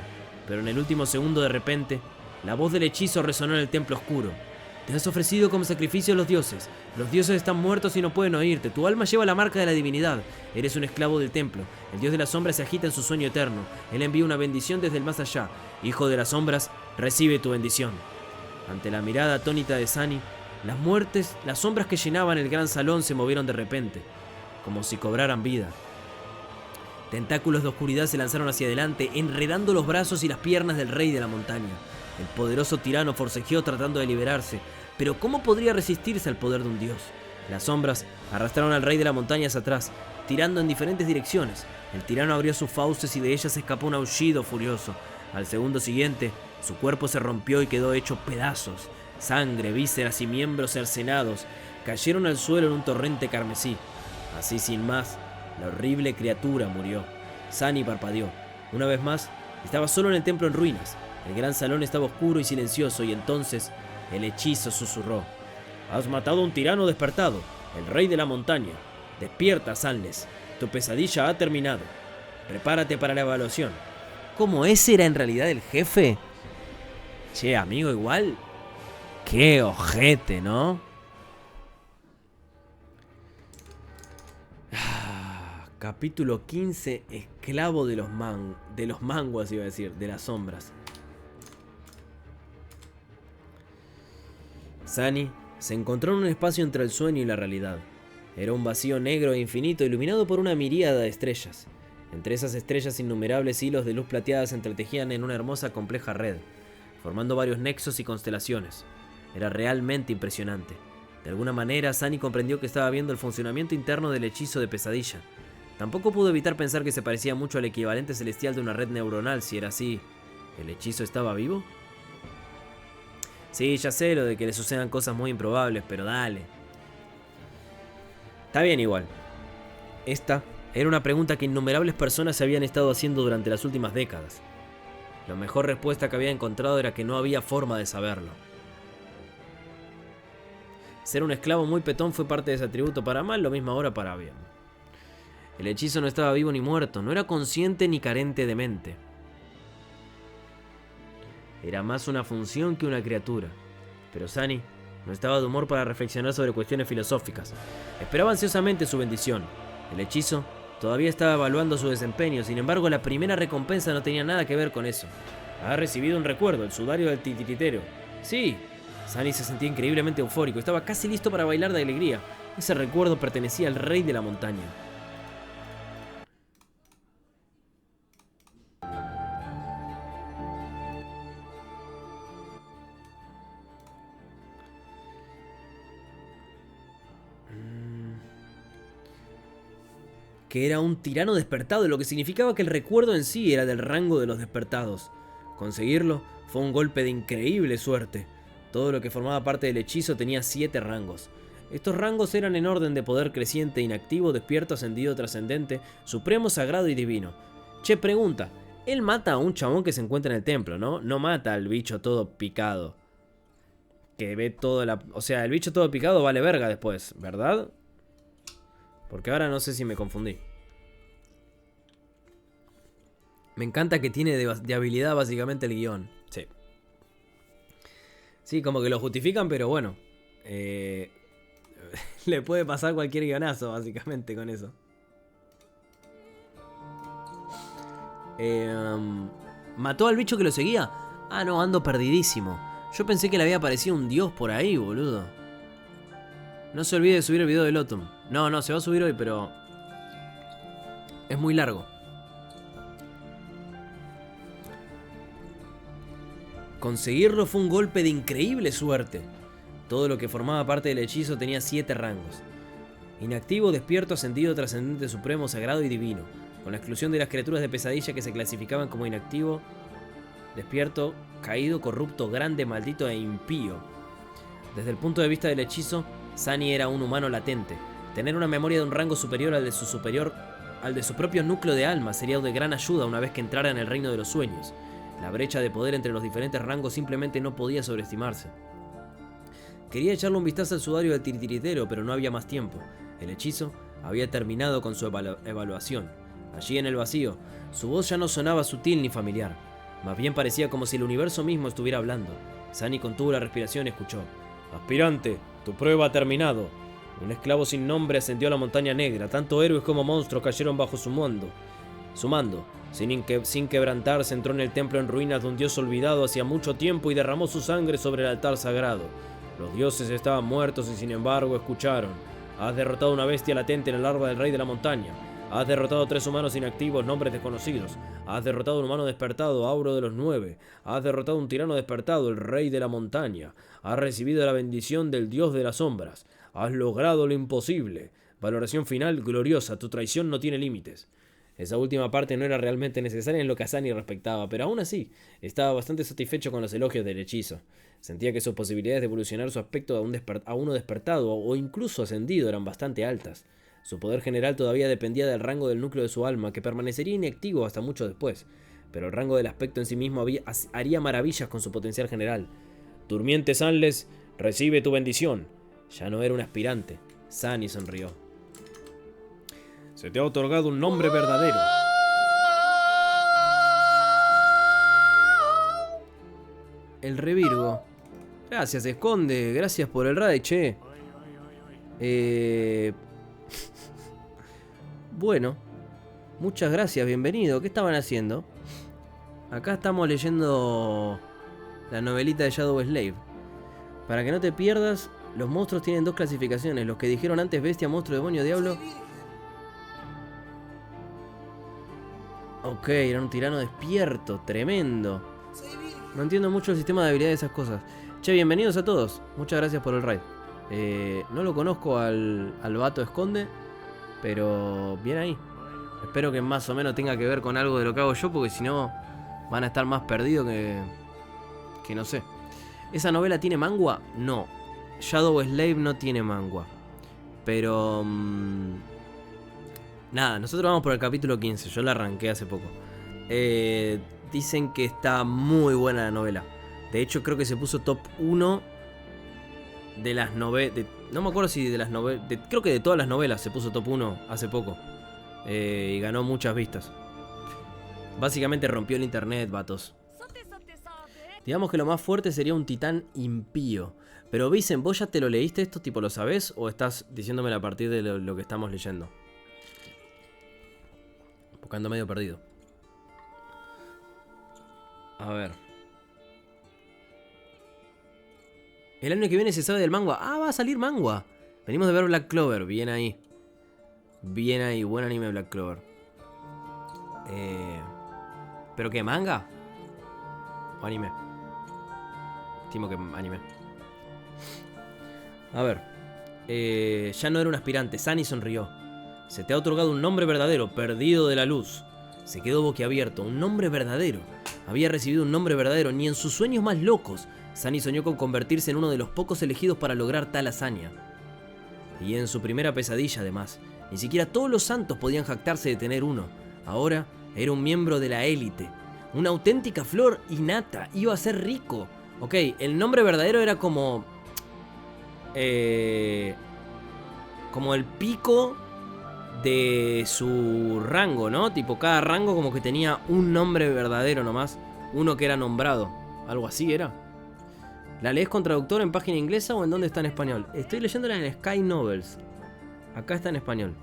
Pero en el último segundo, de repente, la voz del hechizo resonó en el templo oscuro. Te has ofrecido como sacrificio a los dioses. Los dioses están muertos y no pueden oírte. Tu alma lleva la marca de la divinidad. Eres un esclavo del templo. El dios de las sombras se agita en su sueño eterno. Él envía una bendición desde el más allá. Hijo de las sombras, recibe tu bendición. Ante la mirada atónita de Sunny, las sombras que llenaban el gran salón se movieron de repente, como si cobraran vida. Tentáculos de oscuridad se lanzaron hacia adelante, enredando los brazos y las piernas del rey de la montaña. El poderoso tirano forcejeó tratando de liberarse, pero ¿cómo podría resistirse al poder de un dios? Las sombras arrastraron al rey de la montaña hacia atrás, tirando en diferentes direcciones. El tirano abrió sus fauces y de ellas escapó un aullido furioso. Al segundo siguiente, su cuerpo se rompió y quedó hecho pedazos. Sangre, vísceras y miembros cercenados cayeron al suelo en un torrente carmesí. Así sin más, la horrible criatura murió. Sunny parpadeó. Una vez más, estaba solo en el templo en ruinas. El gran salón estaba oscuro y silencioso, y entonces el hechizo susurró. Has matado a un tirano despertado, el rey de la montaña. Despierta, Sanles. Tu pesadilla ha terminado. Prepárate para la evaluación. ¿Cómo ese era en realidad el jefe? Che, amigo, igual. Qué ojete, ¿no? Capítulo 15, esclavo de los manguas, iba a decir, de las sombras. Sunny se encontró en un espacio entre el sueño y la realidad. Era un vacío negro e infinito, iluminado por una miríada de estrellas. Entre esas estrellas, innumerables hilos de luz plateada se entretejían en una hermosa, compleja red, formando varios nexos y constelaciones. Era realmente impresionante. De alguna manera, Sunny comprendió que estaba viendo el funcionamiento interno del hechizo de pesadilla. Tampoco pudo evitar pensar que se parecía mucho al equivalente celestial de una red neuronal. Si era así, ¿el hechizo estaba vivo? Sí, ya sé lo de que le sucedan cosas muy improbables, pero dale. Está bien igual. Esta era una pregunta que innumerables personas se habían estado haciendo durante las últimas décadas. La mejor respuesta que había encontrado era que no había forma de saberlo. Ser un esclavo muy petón fue parte de ese atributo para mal, lo mismo ahora para bien. El hechizo no estaba vivo ni muerto, no era consciente ni carente de mente. Era más una función que una criatura. Pero Sunny no estaba de humor para reflexionar sobre cuestiones filosóficas. Esperaba ansiosamente su bendición. El hechizo todavía estaba evaluando su desempeño, sin embargo la primera recompensa no tenía nada que ver con eso. Ha recibido un recuerdo, el sudario del titiritero. Sí, Sunny se sentía increíblemente eufórico, estaba casi listo para bailar de alegría. Ese recuerdo pertenecía al rey de la montaña. Que era un tirano despertado, lo que significaba que el recuerdo en sí era del rango de los despertados. Conseguirlo fue un golpe de increíble suerte. Todo lo que formaba parte del hechizo tenía 7 rangos. Estos rangos eran en orden de poder creciente, inactivo, despierto, ascendido, trascendente, supremo, sagrado y divino. Che, pregunta, él mata a un chabón que se encuentra en el templo, ¿no? No mata al bicho todo picado. Que ve todo la... O sea, el bicho todo picado vale verga después, ¿verdad? Porque ahora no sé si me confundí. Me encanta que tiene de habilidad básicamente el guión. Sí. Sí, como que lo justifican, pero bueno. Le puede pasar cualquier guionazo básicamente con eso. ¿Mató al bicho que lo seguía? Ah, no, ando perdidísimo. Yo pensé que le había aparecido un dios por ahí, boludo. No se olvide de subir el video del Autumn. No, se va a subir hoy, pero... es muy largo. Conseguirlo fue un golpe de increíble suerte. Todo lo que formaba parte del hechizo tenía 7 rangos. Inactivo, despierto, ascendido, trascendente, supremo, sagrado y divino. Con la exclusión de las criaturas de pesadilla que se clasificaban como inactivo, despierto, caído, corrupto, grande, maldito e impío. Desde el punto de vista del hechizo, Sunny era un humano latente. Tener una memoria de un rango superior al de su propio núcleo de alma sería de gran ayuda una vez que entrara en el reino de los sueños. La brecha de poder entre los diferentes rangos simplemente no podía sobreestimarse. Quería echarle un vistazo al sudario del titiritero, pero no había más tiempo. El hechizo había terminado con su evaluación. Allí en el vacío, su voz ya no sonaba sutil ni familiar. Más bien parecía como si el universo mismo estuviera hablando. Sunny contuvo la respiración y escuchó. Aspirante, tu prueba ha terminado. Un esclavo sin nombre ascendió a la montaña negra. Tanto héroes como monstruos cayeron bajo su mando. Sin quebrantarse, entró en el templo en ruinas de un dios olvidado hacía mucho tiempo y derramó su sangre sobre el altar sagrado. Los dioses estaban muertos y sin embargo escucharon. Has derrotado una bestia latente en el larva del rey de la montaña. Has derrotado 3 humanos inactivos, nombres desconocidos. Has derrotado un humano despertado, Auro de los 9. Has derrotado un tirano despertado, el rey de la montaña. Has recibido la bendición del dios de las sombras. Has logrado lo imposible. Valoración final gloriosa, tu traición no tiene límites. Esa última parte no era realmente necesaria en lo que a Sunny respectaba, pero aún así, estaba bastante satisfecho con los elogios del hechizo. Sentía que sus posibilidades de evolucionar su aspecto a uno despertado o incluso ascendido eran bastante altas. Su poder general todavía dependía del rango del núcleo de su alma, que permanecería inactivo hasta mucho después, pero el rango del aspecto en sí mismo haría maravillas con su potencial general. Durmiente Sunless, recibe tu bendición. Ya no era un aspirante. Sunny sonrió. Se te ha otorgado un nombre verdadero. El revirgo. Gracias, Esconde. Gracias por el raid, che. Bueno. Muchas gracias, bienvenido. ¿Qué estaban haciendo? Acá estamos leyendo la novelita de Shadow Slave. Para que no te pierdas, los monstruos tienen 2 clasificaciones. Los que dijeron antes, bestia, monstruo, demonio, diablo. Ok, era un tirano despierto, tremendo. No entiendo mucho el sistema de habilidades de esas cosas. Che, bienvenidos a todos. Muchas gracias por el raid. No lo conozco al vato Esconde, pero bien ahí. Espero que más o menos tenga que ver con algo de lo que hago yo, porque si no van a estar más perdidos que no sé. ¿Esa novela tiene mangua? No. Shadow Slave no tiene mangua. Pero... nada, nosotros vamos por el capítulo 15. Yo la arranqué hace poco. Dicen que está muy buena la novela. De hecho, creo que se puso top 1 de las novelas. No me acuerdo si de las novelas. Creo que de todas las novelas se puso top 1 hace poco. Y ganó muchas vistas. Básicamente rompió el internet, vatos. Digamos que lo más fuerte sería un titán impío. Pero Vicen, ¿vos ya te lo leíste esto? ¿Tipo lo sabés? ¿O estás diciéndomelo a partir de lo que estamos leyendo? Porque ando medio perdido. A ver. El año que viene se sabe del manga. Ah, va a salir manga. Venimos de ver Black Clover. Bien ahí. Bien ahí. Buen anime Black Clover. ¿Pero qué? ¿Manga? ¿O anime? Estimo que anime. A ver. Ya no era un aspirante. Sunny sonrió. Se te ha otorgado un nombre verdadero. Perdido de la luz. Se quedó boquiabierto. Un nombre verdadero. Había recibido un nombre verdadero. Ni en sus sueños más locos Sunny soñó con convertirse en uno de los pocos elegidos para lograr tal hazaña. Y en su primera pesadilla, además. Ni siquiera todos los santos podían jactarse de tener uno. Ahora era un miembro de la élite. Una auténtica flor innata. Iba a ser rico. Ok, el nombre verdadero era como... como el pico de su rango, ¿no? Tipo, cada rango como que tenía un nombre verdadero nomás. Uno que era nombrado. Algo así era. ¿La lees con traductor en página inglesa o en dónde está en español? Estoy leyéndola en Sky Novels. Acá está en español.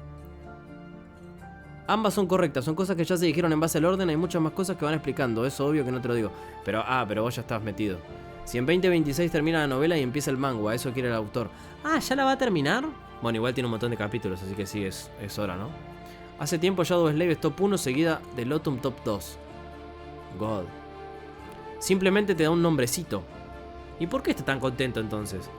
Ambas son correctas, son cosas que ya se dijeron en base al orden. Hay muchas más cosas que van explicando, eso obvio que no te lo digo. Pero vos ya estabas metido. Si en 2026 termina la novela y empieza el manga, eso quiere el autor. Ah, ¿ya la va a terminar? Bueno, igual tiene un montón de capítulos, así que sí, es hora, ¿no? Hace tiempo Shadow Slave es top 1 seguida del Autumn top 2. God. simplemente te da un nombrecito. ¿Y por qué está tan contento entonces?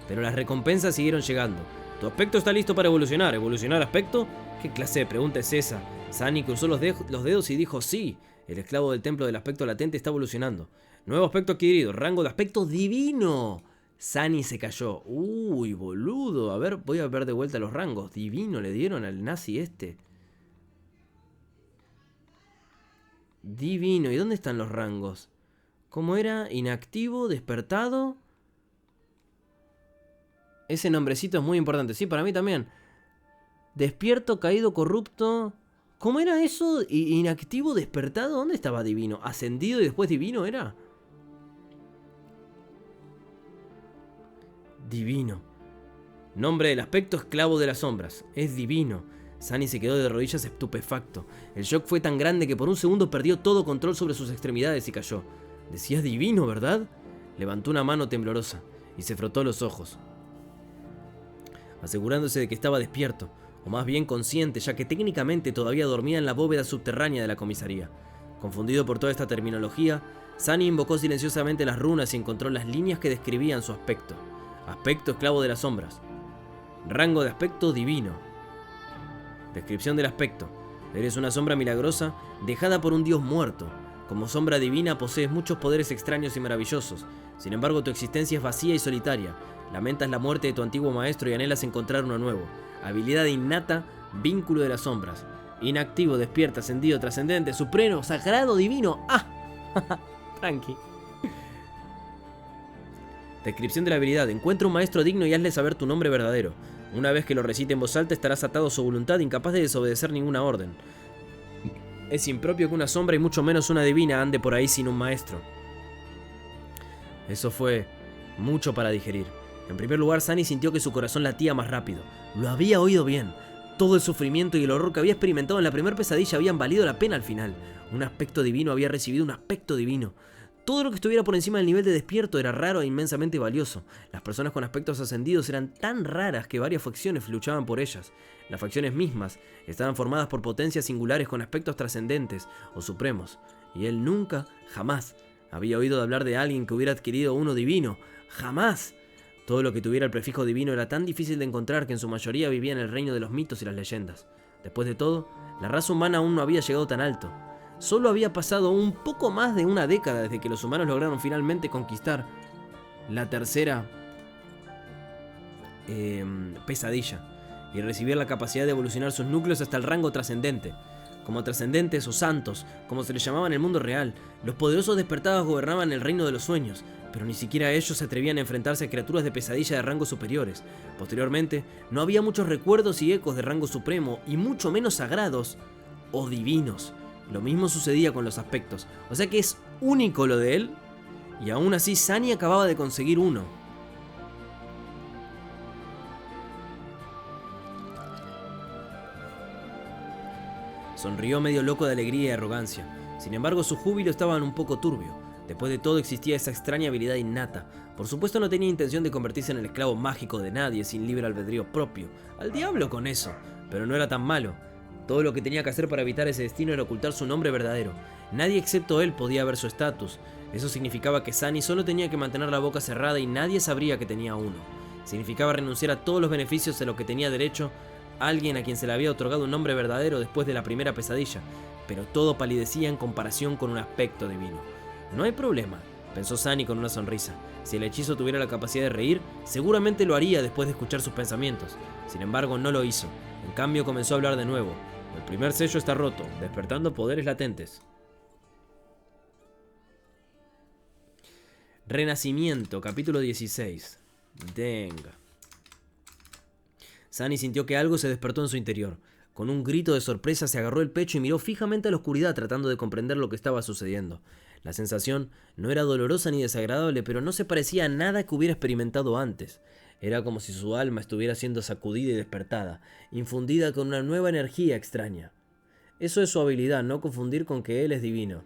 Pero las recompensas siguieron llegando. Tu aspecto está listo para evolucionar. ¿Evolucionar aspecto? ¿Qué clase de pregunta es esa? Sunny cruzó los dedos y dijo sí. El esclavo del templo del aspecto latente está evolucionando. Nuevo aspecto adquirido. Rango de aspecto divino. Sunny se cayó. Uy, boludo. A ver, voy a ver de vuelta los rangos. Divino le dieron al nazi este. Divino. ¿Y dónde están los rangos? ¿Cómo era? Inactivo, despertado. Ese nombrecito es muy importante. Sí, para mí también. Despierto, caído, corrupto. ¿Cómo era eso? Inactivo, despertado. ¿Dónde estaba divino? ¿Ascendido y después divino era? Divino. Nombre del aspecto, esclavo de las sombras. Es divino. Sunny se quedó de rodillas estupefacto. El shock fue tan grande que por un segundo perdió todo control sobre sus extremidades y cayó. Decías divino, ¿verdad? Levantó una mano temblorosa y se frotó los ojos, asegurándose de que estaba despierto, o más bien consciente, ya que técnicamente todavía dormía en la bóveda subterránea de la comisaría. Confundido por toda esta terminología, Sunny invocó silenciosamente las runas y encontró las líneas que describían su aspecto. Aspecto esclavo de las sombras. Rango de aspecto divino. Descripción del aspecto. Eres una sombra milagrosa dejada por un dios muerto. Como sombra divina posees muchos poderes extraños y maravillosos. Sin embargo, tu existencia es vacía y solitaria. Lamentas la muerte de tu antiguo maestro y anhelas encontrar uno nuevo. Habilidad innata, vínculo de las sombras. Inactivo, despierta, ascendido, trascendente, supremo, sagrado, divino. ¡Ah! Tranqui. Descripción de la habilidad. Encuentra un maestro digno y hazle saber tu nombre verdadero. Una vez que lo recite en voz alta estarás atado a su voluntad, incapaz de desobedecer ninguna orden. Es impropio que una sombra y mucho menos una divina ande por ahí sin un maestro. Eso fue mucho para digerir. En primer lugar, Sunny sintió que su corazón latía más rápido. Lo había oído bien. Todo el sufrimiento y el horror que había experimentado en la primera pesadilla habían valido la pena al final. Un aspecto divino había recibido un aspecto divino. Todo lo que estuviera por encima del nivel de despierto era raro e inmensamente valioso. Las personas con aspectos ascendidos eran tan raras que varias facciones luchaban por ellas. Las facciones mismas estaban formadas por potencias singulares con aspectos trascendentes o supremos. Y él nunca, jamás, había oído hablar de alguien que hubiera adquirido uno divino. ¡Jamás! Todo lo que tuviera el prefijo divino era tan difícil de encontrar que en su mayoría vivía en el reino de los mitos y las leyendas. Después de todo, la raza humana aún no había llegado tan alto. Solo había pasado un poco más de una década desde que los humanos lograron finalmente conquistar la tercera pesadilla y recibir la capacidad de evolucionar sus núcleos hasta el rango trascendente. Como trascendentes o santos, como se les llamaba en el mundo real, los poderosos despertados gobernaban el reino de los sueños, pero ni siquiera ellos se atrevían a enfrentarse a criaturas de pesadilla de rangos superiores. Posteriormente, no había muchos recuerdos y ecos de rango supremo, y mucho menos sagrados o divinos. Lo mismo sucedía con los aspectos, o sea que es único lo de él, y aún así Sunny acababa de conseguir uno. Sonrió medio loco de alegría y arrogancia. Sin embargo, su júbilo estaba un poco turbio. Después de todo existía esa extraña habilidad innata. Por supuesto no tenía intención de convertirse en el esclavo mágico de nadie sin libre albedrío propio. Al diablo con eso, pero no era tan malo. Todo lo que tenía que hacer para evitar ese destino era ocultar su nombre verdadero. Nadie excepto él podía ver su estatus. Eso significaba que Sunny solo tenía que mantener la boca cerrada y nadie sabría que tenía uno. Significaba renunciar a todos los beneficios de lo que tenía derecho alguien a quien se le había otorgado un nombre verdadero después de la primera pesadilla, pero todo palidecía en comparación con un aspecto divino. No hay problema, pensó Sunny con una sonrisa. Si el hechizo tuviera la capacidad de reír, seguramente lo haría después de escuchar sus pensamientos. Sin embargo, no lo hizo. En cambio, comenzó a hablar de nuevo. El primer sello está roto, despertando poderes latentes. Renacimiento, capítulo 16. Venga. Sunny sintió que algo se despertó en su interior. Con un grito de sorpresa se agarró el pecho y miró fijamente a la oscuridad tratando de comprender lo que estaba sucediendo. La sensación no era dolorosa ni desagradable, pero no se parecía a nada que hubiera experimentado antes. Era como si su alma estuviera siendo sacudida y despertada, infundida con una nueva energía extraña. Eso es su habilidad, no confundir con que él es divino.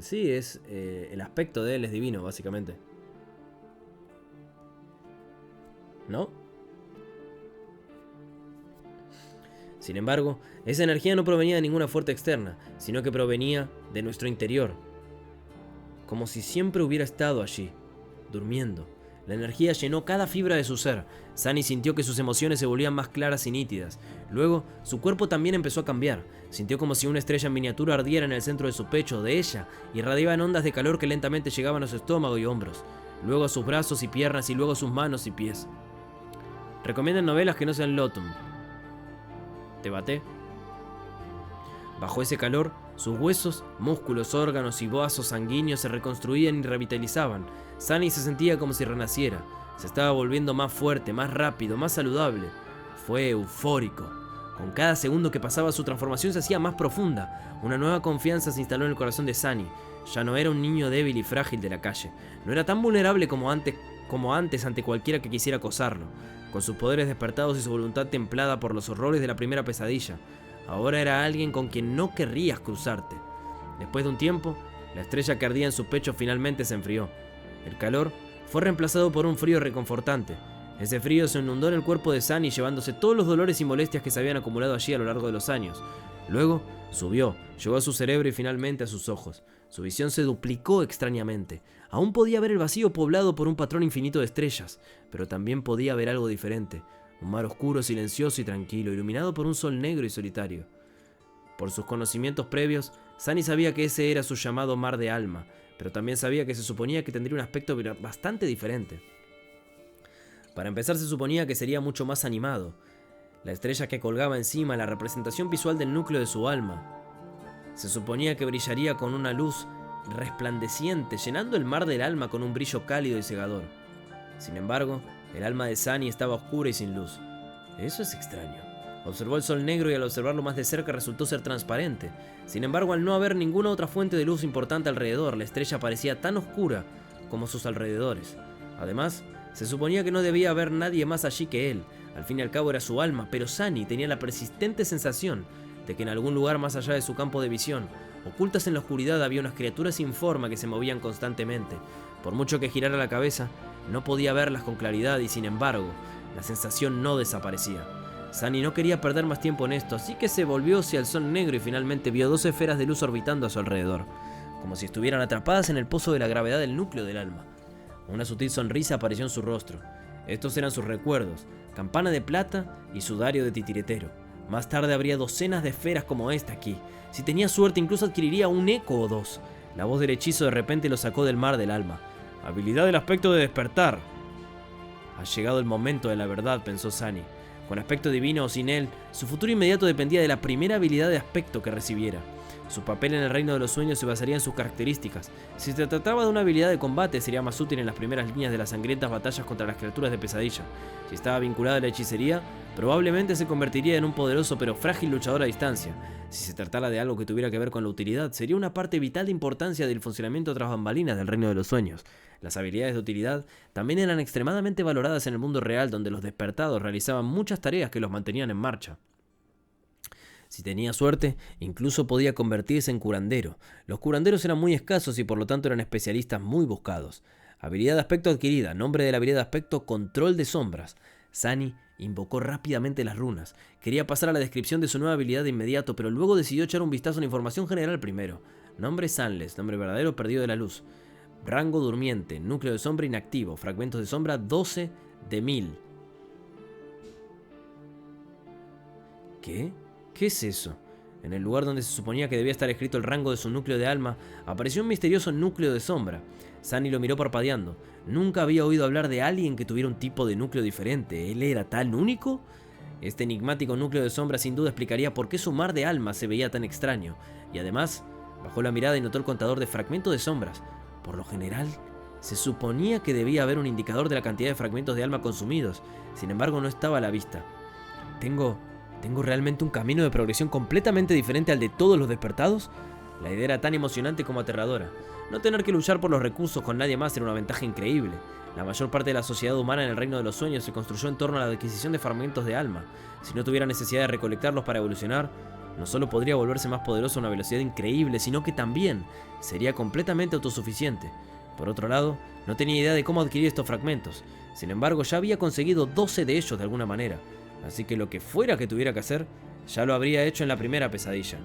Sí, es el aspecto de él es divino, básicamente. ¿No? Sin embargo, esa energía no provenía de ninguna fuerza externa, sino que provenía de nuestro interior. Como si siempre hubiera estado allí, durmiendo. La energía llenó cada fibra de su ser. Sunny sintió que sus emociones se volvían más claras y nítidas. Luego, su cuerpo también empezó a cambiar. Sintió como si una estrella en miniatura ardiera en el centro de su pecho, de ella, y irradiaban ondas de calor que lentamente llegaban a su estómago y hombros. Luego a sus brazos y piernas y luego a sus manos y pies. Recomiendan novelas que no sean Lotum. ¿Te bate? Bajo ese calor, sus huesos, músculos, órganos y vasos sanguíneos se reconstruían y revitalizaban. Sunny se sentía como si renaciera. Se estaba volviendo más fuerte, más rápido, más saludable. Fue eufórico. Con cada segundo que pasaba, su transformación se hacía más profunda. Una nueva confianza se instaló en el corazón de Sunny. Ya no era un niño débil y frágil de la calle. No era tan vulnerable como antes ante cualquiera que quisiera acosarlo. Con sus poderes despertados y su voluntad templada por los horrores de la primera pesadilla, ahora era alguien con quien no querrías cruzarte. Después de un tiempo, la estrella que ardía en su pecho finalmente se enfrió. El calor fue reemplazado por un frío reconfortante. Ese frío se inundó en el cuerpo de Sunny, llevándose todos los dolores y molestias que se habían acumulado allí a lo largo de los años. Luego subió, llegó a su cerebro y finalmente a sus ojos. Su visión se duplicó extrañamente. Aún podía ver el vacío poblado por un patrón infinito de estrellas, pero también podía ver algo diferente. Un mar oscuro, silencioso y tranquilo, iluminado por un sol negro y solitario. Por sus conocimientos previos, Sunny sabía que ese era su llamado mar de alma, pero también sabía que se suponía que tendría un aspecto bastante diferente. Para empezar, se suponía que sería mucho más animado. La estrella que colgaba encima, la representación visual del núcleo de su alma. Se suponía que brillaría con una luz resplandeciente, llenando el mar del alma con un brillo cálido y cegador. Sin embargo, el alma de Sunny estaba oscura y sin luz. Eso es extraño. Observó el sol negro y al observarlo más de cerca resultó ser transparente. Sin embargo, al no haber ninguna otra fuente de luz importante alrededor, la estrella parecía tan oscura como sus alrededores. Además, se suponía que no debía haber nadie más allí que él. Al fin y al cabo era su alma, pero Sunny tenía la persistente sensación de que en algún lugar más allá de su campo de visión, ocultas en la oscuridad, había unas criaturas sin forma que se movían constantemente. Por mucho que girara la cabeza, no podía verlas con claridad y sin embargo, la sensación no desaparecía. Sunny no quería perder más tiempo en esto, así que se volvió hacia el sol negro y finalmente vio 2 esferas de luz orbitando a su alrededor, como si estuvieran atrapadas en el pozo de la gravedad del núcleo del alma. Una sutil sonrisa apareció en su rostro. Estos eran sus recuerdos, campana de plata y sudario de titiritero. Más tarde habría docenas de esferas como esta aquí. Si tenía suerte, incluso adquiriría un eco o 2. La voz del hechizo de repente lo sacó del mar del alma. Habilidad del aspecto de despertar. Ha llegado el momento de la verdad, pensó Sunny. Con aspecto divino o sin él, su futuro inmediato dependía de la primera habilidad de aspecto que recibiera. Su papel en el reino de los sueños se basaría en sus características. Si se trataba de una habilidad de combate, sería más útil en las primeras líneas de las sangrientas batallas contra las criaturas de pesadilla. Si estaba vinculada a la hechicería, probablemente se convertiría en un poderoso pero frágil luchador a distancia. Si se tratara de algo que tuviera que ver con la utilidad, sería una parte vital de importancia del funcionamiento tras bambalinas del reino de los sueños. Las habilidades de utilidad también eran extremadamente valoradas en el mundo real, donde los despertados realizaban muchas tareas que los mantenían en marcha. Si tenía suerte, incluso podía convertirse en curandero. Los curanderos eran muy escasos y por lo tanto eran especialistas muy buscados. Habilidad de aspecto adquirida. Nombre de la habilidad de aspecto: control de sombras. Sunny invocó rápidamente las runas. Quería pasar a la descripción de su nueva habilidad de inmediato, pero luego decidió echar un vistazo a la información general primero. Nombre: Sunless. Nombre verdadero: perdido de la luz. Rango: durmiente. Núcleo de sombra: inactivo. Fragmentos de sombra: 12 de 1000. ¿Qué? ¿Qué es eso? En el lugar donde se suponía que debía estar escrito el rango de su núcleo de alma, apareció un misterioso núcleo de sombra. Sunny lo miró parpadeando. Nunca había oído hablar de alguien que tuviera un tipo de núcleo diferente. ¿Él era tan único? Este enigmático núcleo de sombra sin duda explicaría por qué su mar de alma se veía tan extraño. Y además, bajó la mirada y notó el contador de fragmentos de sombras. Por lo general, se suponía que debía haber un indicador de la cantidad de fragmentos de alma consumidos. Sin embargo, no estaba a la vista. Tengo realmente un camino de progresión completamente diferente al de todos los despertados. La idea era tan emocionante como aterradora. No tener que luchar por los recursos con nadie más era una ventaja increíble. La mayor parte de la sociedad humana en el reino de los sueños se construyó en torno a la adquisición de fragmentos de alma. Si no tuviera necesidad de recolectarlos para evolucionar, no solo podría volverse más poderoso a una velocidad increíble, sino que también sería completamente autosuficiente. Por otro lado, no tenía idea de cómo adquirir estos fragmentos. Sin embargo, ya había conseguido 12 de ellos de alguna manera. Así que lo que fuera que tuviera que hacer, Ya lo habría hecho en la primera pesadilla.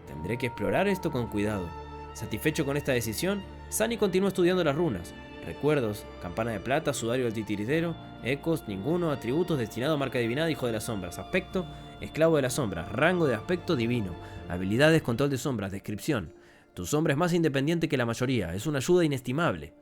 Tendré que explorar esto con cuidado. Satisfecho con esta decisión, Sunny continuó estudiando las runas. Recuerdos, campana de plata, sudario del titiritero, ecos, ninguno, atributos, destinado, marca adivinada, hijo de las sombras, aspecto, esclavo de las sombras, rango de aspecto divino, habilidades, control de sombras, descripción. Tu sombra es más independiente que la mayoría, es una ayuda inestimable.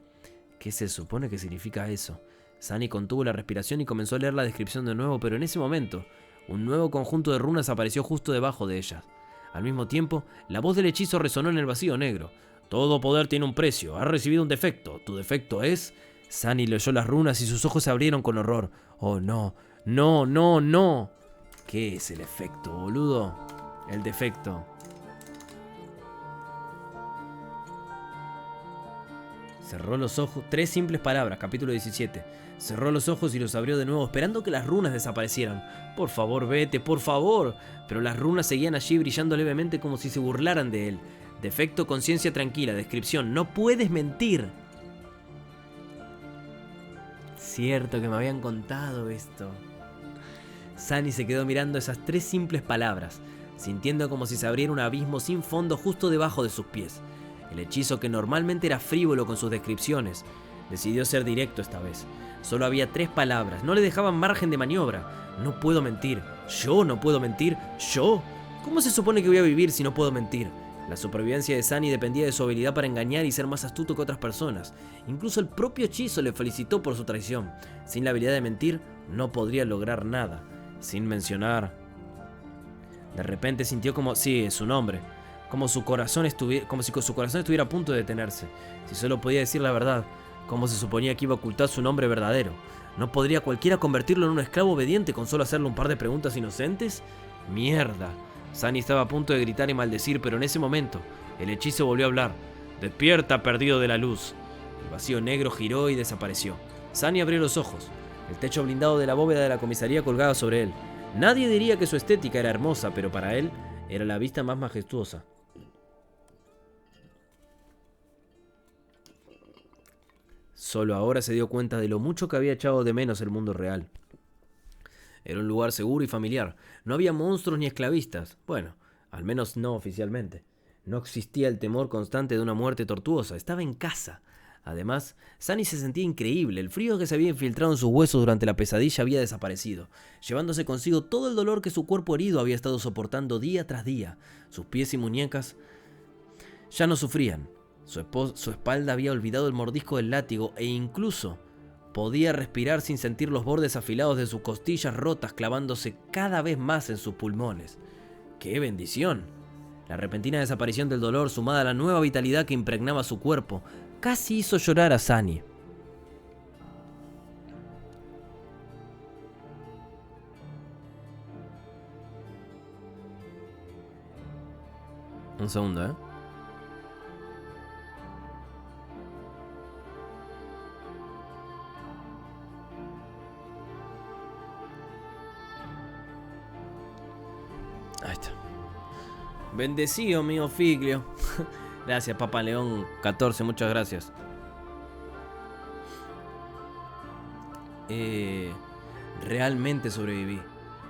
¿Qué se supone que significa eso? Sunny contuvo la respiración y comenzó a leer la descripción de nuevo, pero en ese momento, un nuevo conjunto de runas apareció justo debajo de ellas. Al mismo tiempo, la voz del hechizo resonó en el vacío negro. Todo poder tiene un precio, has recibido un defecto, tu defecto es... Sunny leyó las runas y sus ojos se abrieron con horror. Oh no, no, no, no. ¿Qué es el efecto, boludo? El defecto. Cerró los ojos, 3 simples palabras, capítulo 17. Cerró los ojos y los abrió de nuevo, esperando que las runas desaparecieran. Por favor, vete, por favor. Pero las runas seguían allí brillando levemente como si se burlaran de él. Defecto, conciencia tranquila, descripción, no puedes mentir. Cierto que me habían contado esto. Sunny se quedó mirando esas 3 simples palabras, sintiendo como si se abriera un abismo sin fondo justo debajo de sus pies. El hechizo, que normalmente era frívolo con sus descripciones, decidió ser directo esta vez. Solo había 3 palabras, no le dejaban margen de maniobra. No puedo mentir. ¿Yo no puedo mentir? ¿Yo? ¿Cómo se supone que voy a vivir si no puedo mentir? La supervivencia de Sunny dependía de su habilidad para engañar y ser más astuto que otras personas. Incluso el propio hechizo le felicitó por su traición. Sin la habilidad de mentir, no podría lograr nada. Sin mencionar... De repente sintió como... Sí, su nombre. Como si su corazón estuviera a punto de detenerse. Si solo podía decir la verdad, ¿cómo se suponía que iba a ocultar su nombre verdadero? ¿No podría cualquiera convertirlo en un esclavo obediente con solo hacerle un par de preguntas inocentes? ¡Mierda! Sunny estaba a punto de gritar y maldecir, pero en ese momento, el hechizo volvió a hablar. ¡Despierta, perdido de la luz! El vacío negro giró y desapareció. Sunny abrió los ojos. El techo blindado de la bóveda de la comisaría colgaba sobre él. Nadie diría que su estética era hermosa, pero para él era la vista más majestuosa. Solo ahora se dio cuenta de lo mucho que había echado de menos el mundo real. Era un lugar seguro y familiar. No había monstruos ni esclavistas. Bueno, al menos no oficialmente. No existía el temor constante de una muerte tortuosa. Estaba en casa. Además, Sunny se sentía increíble. El frío que se había infiltrado en sus huesos durante la pesadilla había desaparecido, llevándose consigo todo el dolor que su cuerpo herido había estado soportando día tras día. Sus pies y muñecas ya no sufrían. Su espalda había olvidado el mordisco del látigo e incluso podía respirar sin sentir los bordes afilados de sus costillas rotas clavándose cada vez más en sus pulmones. ¡Qué bendición! La repentina desaparición del dolor, sumada a la nueva vitalidad que impregnaba su cuerpo, casi hizo llorar a Sunny. Un segundo, ¿eh? Ahí está. Bendecido, mío Figlio. Gracias, Papa León 14, muchas gracias. Realmente sobreviví.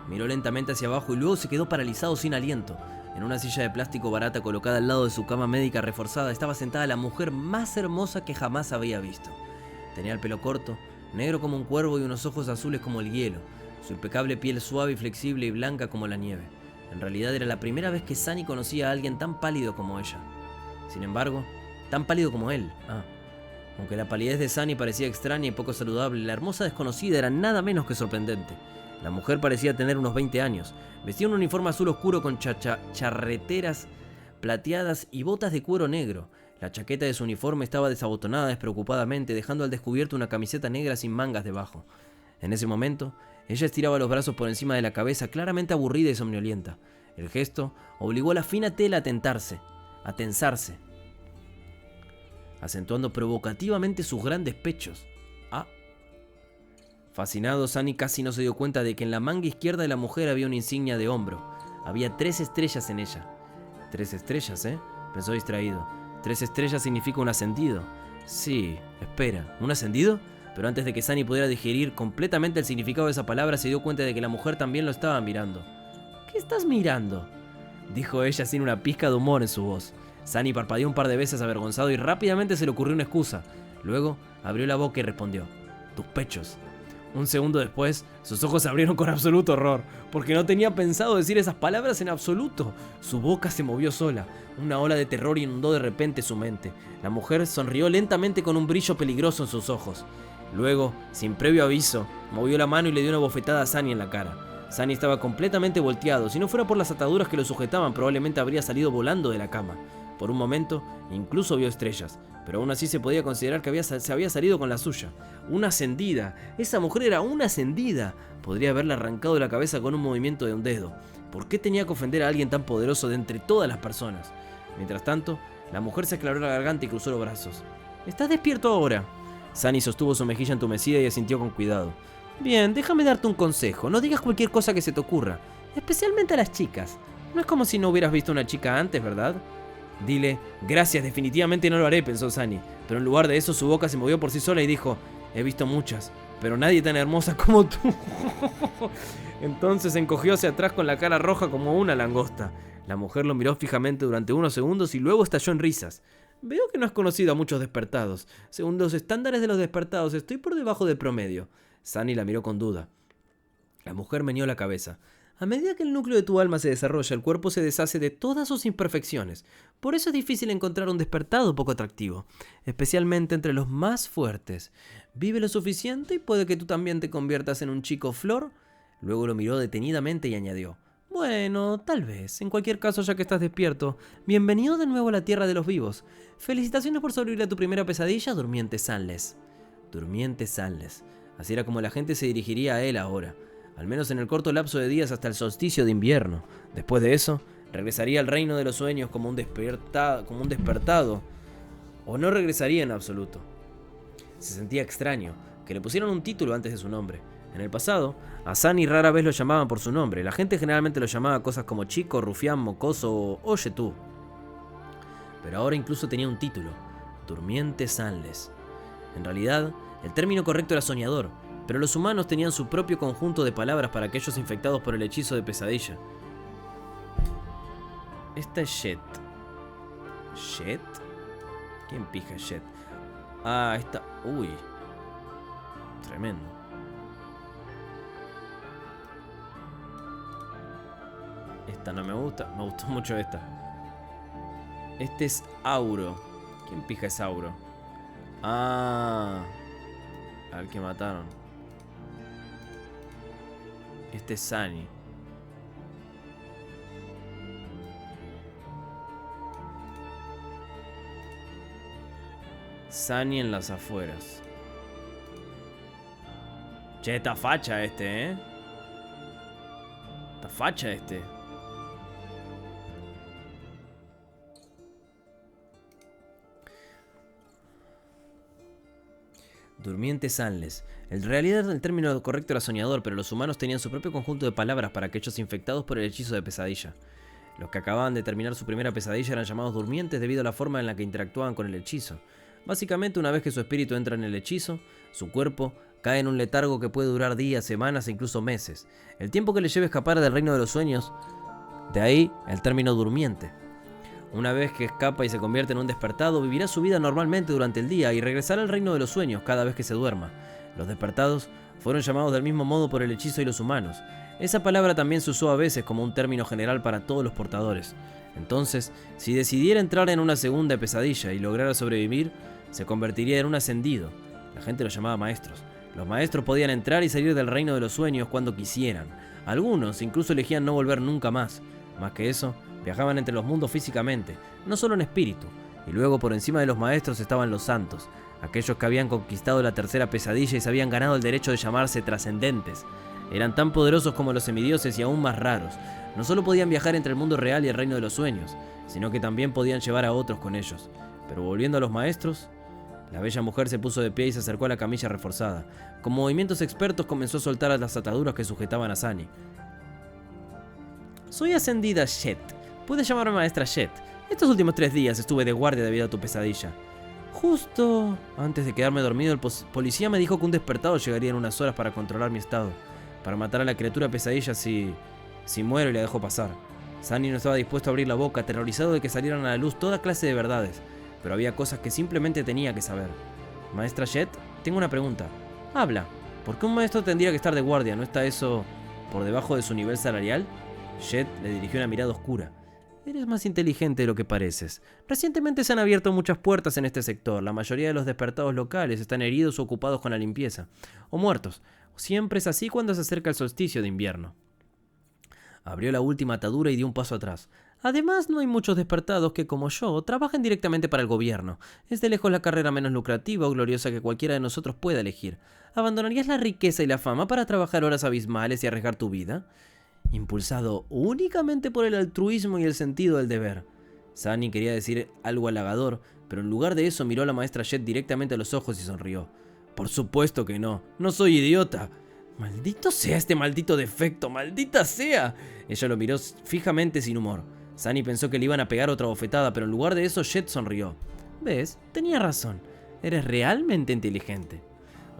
Miró lentamente hacia abajo y luego se quedó paralizado sin aliento. En una silla de plástico barata colocada al lado de su cama médica reforzada estaba sentada la mujer más hermosa que jamás había visto. Tenía el pelo corto, negro como un cuervo y unos ojos azules como el hielo. Su impecable piel suave y flexible y blanca como la nieve. En realidad era la primera vez que Sunny conocía a alguien tan pálido como ella. Sin embargo, tan pálido como él. Aunque la palidez de Sunny parecía extraña y poco saludable, la hermosa desconocida era nada menos que sorprendente. La mujer parecía tener unos 20 años. Vestía un uniforme azul oscuro con charreteras plateadas y botas de cuero negro. La chaqueta de su uniforme estaba desabotonada despreocupadamente, dejando al descubierto una camiseta negra sin mangas debajo. En ese momento, ella estiraba los brazos por encima de la cabeza, claramente aburrida y somnolienta. El gesto obligó a la fina tela a tensarse, acentuando provocativamente sus grandes pechos. Fascinado, Sunny casi no se dio cuenta de que en la manga izquierda de la mujer había una insignia de hombro. Había 3 estrellas en ella. 3 estrellas, ¿eh? Pensó distraído. 3 estrellas significa un ascendido. Sí, espera, ¿un ascendido? Pero antes de que Sunny pudiera digerir completamente el significado de esa palabra, se dio cuenta de que la mujer también lo estaba mirando. ¿Qué ¿Qué estás mirando?, dijo ella sin una pizca de humor en su voz. Sunny parpadeó un par de veces avergonzado y rápidamente se le ocurrió una excusa. Luego abrió la boca y respondió: tus pechos. Un segundo después, sus ojos se abrieron con absoluto horror, porque no tenía pensado decir esas palabras en absoluto. Su boca se movió sola. Una ola de terror inundó de repente su mente. La mujer sonrió lentamente con un brillo peligroso en sus ojos. Luego, sin previo aviso, movió la mano y le dio una bofetada a Sunny en la cara. Sunny estaba completamente volteado. Si no fuera por las ataduras que lo sujetaban, probablemente habría salido volando de la cama. Por un momento, incluso vio estrellas, pero aún así se podía considerar que se había salido con la suya. Una ascendida. Esa mujer era una ascendida. Podría haberle arrancado de la cabeza con un movimiento de un dedo. ¿Por qué tenía que ofender a alguien tan poderoso de entre todas las personas? Mientras tanto, la mujer se aclaró la garganta y cruzó los brazos. ¿Estás despierto ahora? Sunny sostuvo su mejilla entumecida y asintió con cuidado. Bien, déjame darte un consejo. No digas cualquier cosa que se te ocurra, especialmente a las chicas. No es como si no hubieras visto una chica antes, ¿verdad? Dile: gracias, definitivamente no lo haré, pensó Sunny. Pero en lugar de eso, su boca se movió por sí sola y dijo: he visto muchas, pero nadie tan hermosa como tú. Entonces se encogió hacia atrás con la cara roja como una langosta. La mujer lo miró fijamente durante unos segundos y luego estalló en risas. Veo que no has conocido a muchos despertados. Según los estándares de los despertados, estoy por debajo del promedio. Sunny la miró con duda. La mujer meneó la cabeza. A medida que el núcleo de tu alma se desarrolla, el cuerpo se deshace de todas sus imperfecciones. Por eso es difícil encontrar un despertado poco atractivo, especialmente entre los más fuertes. Vive lo suficiente y puede que tú también te conviertas en un chico flor. Luego lo miró detenidamente y añadió: bueno, tal vez. En cualquier caso, ya que estás despierto, bienvenido de nuevo a la tierra de los vivos. Felicitaciones por sobrevivir a tu primera pesadilla, Durmiente Sunless. Durmiente Sunless. Así era como la gente se dirigiría a él ahora. Al menos en el corto lapso de días hasta el solsticio de invierno. Después de eso, regresaría al reino de los sueños como un despertado, o no regresaría en absoluto. Se sentía extraño que le pusieran un título antes de su nombre. En el pasado, a Sunny rara vez lo llamaban por su nombre. La gente generalmente lo llamaba cosas como chico, rufián, mocoso o oye tú. Pero ahora incluso tenía un título: Durmiente Sunless. En realidad, el término correcto era soñador, pero los humanos tenían su propio conjunto de palabras para aquellos infectados por el hechizo de pesadilla. Esta es Jet. ¿Jet? ¿Quién pija es Jet? Ah, esta... Uy. Tremendo. Esta no me gusta. Me gustó mucho esta. Este es Auro. ¿Quién pija es Auro? Ah... al que mataron. Este es Sunny. Sunny en las afueras. Che, está facha este, ¿eh? Está facha este. Durmiente Sunless. En realidad el término correcto era soñador, pero los humanos tenían su propio conjunto de palabras para aquellos infectados por el hechizo de pesadilla. Los que acababan de terminar su primera pesadilla eran llamados durmientes debido a la forma en la que interactuaban con el hechizo. Básicamente, una vez que su espíritu entra en el hechizo, su cuerpo cae en un letargo que puede durar días, semanas e incluso meses. El tiempo que le lleve a escapar del reino de los sueños, de ahí el término durmiente. Una vez que escapa y se convierte en un despertado, vivirá su vida normalmente durante el día y regresará al reino de los sueños cada vez que se duerma. Los despertados fueron llamados del mismo modo por el hechizo y los humanos. Esa palabra también se usó a veces como un término general para todos los portadores. Entonces, si decidiera entrar en una segunda pesadilla y lograra sobrevivir, se convertiría en un ascendido. La gente los llamaba maestros. Los maestros podían entrar y salir del reino de los sueños cuando quisieran. Algunos incluso elegían no volver nunca más. Más que eso, viajaban entre los mundos físicamente, no solo en espíritu. Y luego por encima de los maestros estaban los santos, aquellos que habían conquistado la tercera pesadilla y se habían ganado el derecho de llamarse trascendentes. Eran tan poderosos como los semidioses y aún más raros. No solo podían viajar entre el mundo real y el reino de los sueños, sino que también podían llevar a otros con ellos. Pero volviendo a los maestros, la bella mujer se puso de pie y se acercó a la camilla reforzada. Con movimientos expertos comenzó a soltar las ataduras que sujetaban a Sunny. Soy ascendida Jet. Puedes llamarme maestra Jet. Estos últimos 3 días estuve de guardia debido a tu pesadilla. Justo antes de quedarme dormido, el policía me dijo que un despertado llegaría en unas horas para controlar mi estado, para matar a la criatura pesadilla si Si muero y la dejo pasar. Sunny no estaba dispuesto a abrir la boca, aterrorizado de que salieran a la luz toda clase de verdades, pero había cosas que simplemente tenía que saber. Maestra Jet, tengo una pregunta. Habla. ¿Por qué un maestro tendría que estar de guardia? ¿No está eso por debajo de su nivel salarial? Jet le dirigió una mirada oscura. Eres más inteligente de lo que pareces. Recientemente se han abierto muchas puertas en este sector. La mayoría de los despertados locales están heridos o ocupados con la limpieza. O muertos. Siempre es así cuando se acerca el solsticio de invierno. Abrió la última atadura y dio un paso atrás. Además, no hay muchos despertados que, como yo, trabajan directamente para el gobierno. Es de lejos la carrera menos lucrativa o gloriosa que cualquiera de nosotros pueda elegir. ¿Abandonarías la riqueza y la fama para trabajar horas abismales y arriesgar tu vida? Impulsado únicamente por el altruismo y el sentido del deber. Sunny quería decir algo halagador, pero en lugar de eso miró a la maestra Jet directamente a los ojos y sonrió. Por supuesto que no, no soy idiota. Maldito sea este maldito defecto, maldita sea. Ella lo miró fijamente sin humor. Sunny pensó que le iban a pegar otra bofetada, pero en lugar de eso Jet sonrió. ¿Ves? Tenía razón. Eres realmente inteligente.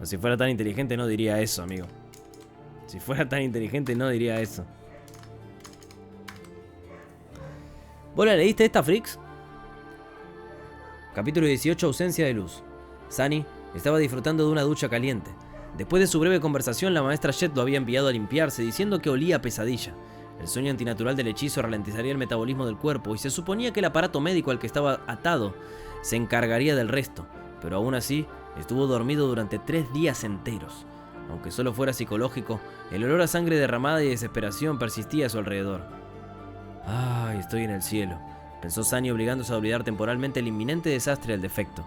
O si fuera tan inteligente no diría eso, amigo. Si fuera tan inteligente no diría eso. ¿Vos la leíste esta, Frix? Capítulo 18, ausencia de luz. Sunny estaba disfrutando de una ducha caliente. Después de su breve conversación, la maestra Jet lo había enviado a limpiarse, diciendo que olía a pesadilla. El sueño antinatural del hechizo ralentizaría el metabolismo del cuerpo, y se suponía que el aparato médico al que estaba atado se encargaría del resto. Pero aún así, estuvo dormido durante 3 días enteros. Aunque solo fuera psicológico, el olor a sangre derramada y desesperación persistía a su alrededor. «Ay, estoy en el cielo», pensó Sunny, obligándose a olvidar temporalmente el inminente desastre del defecto.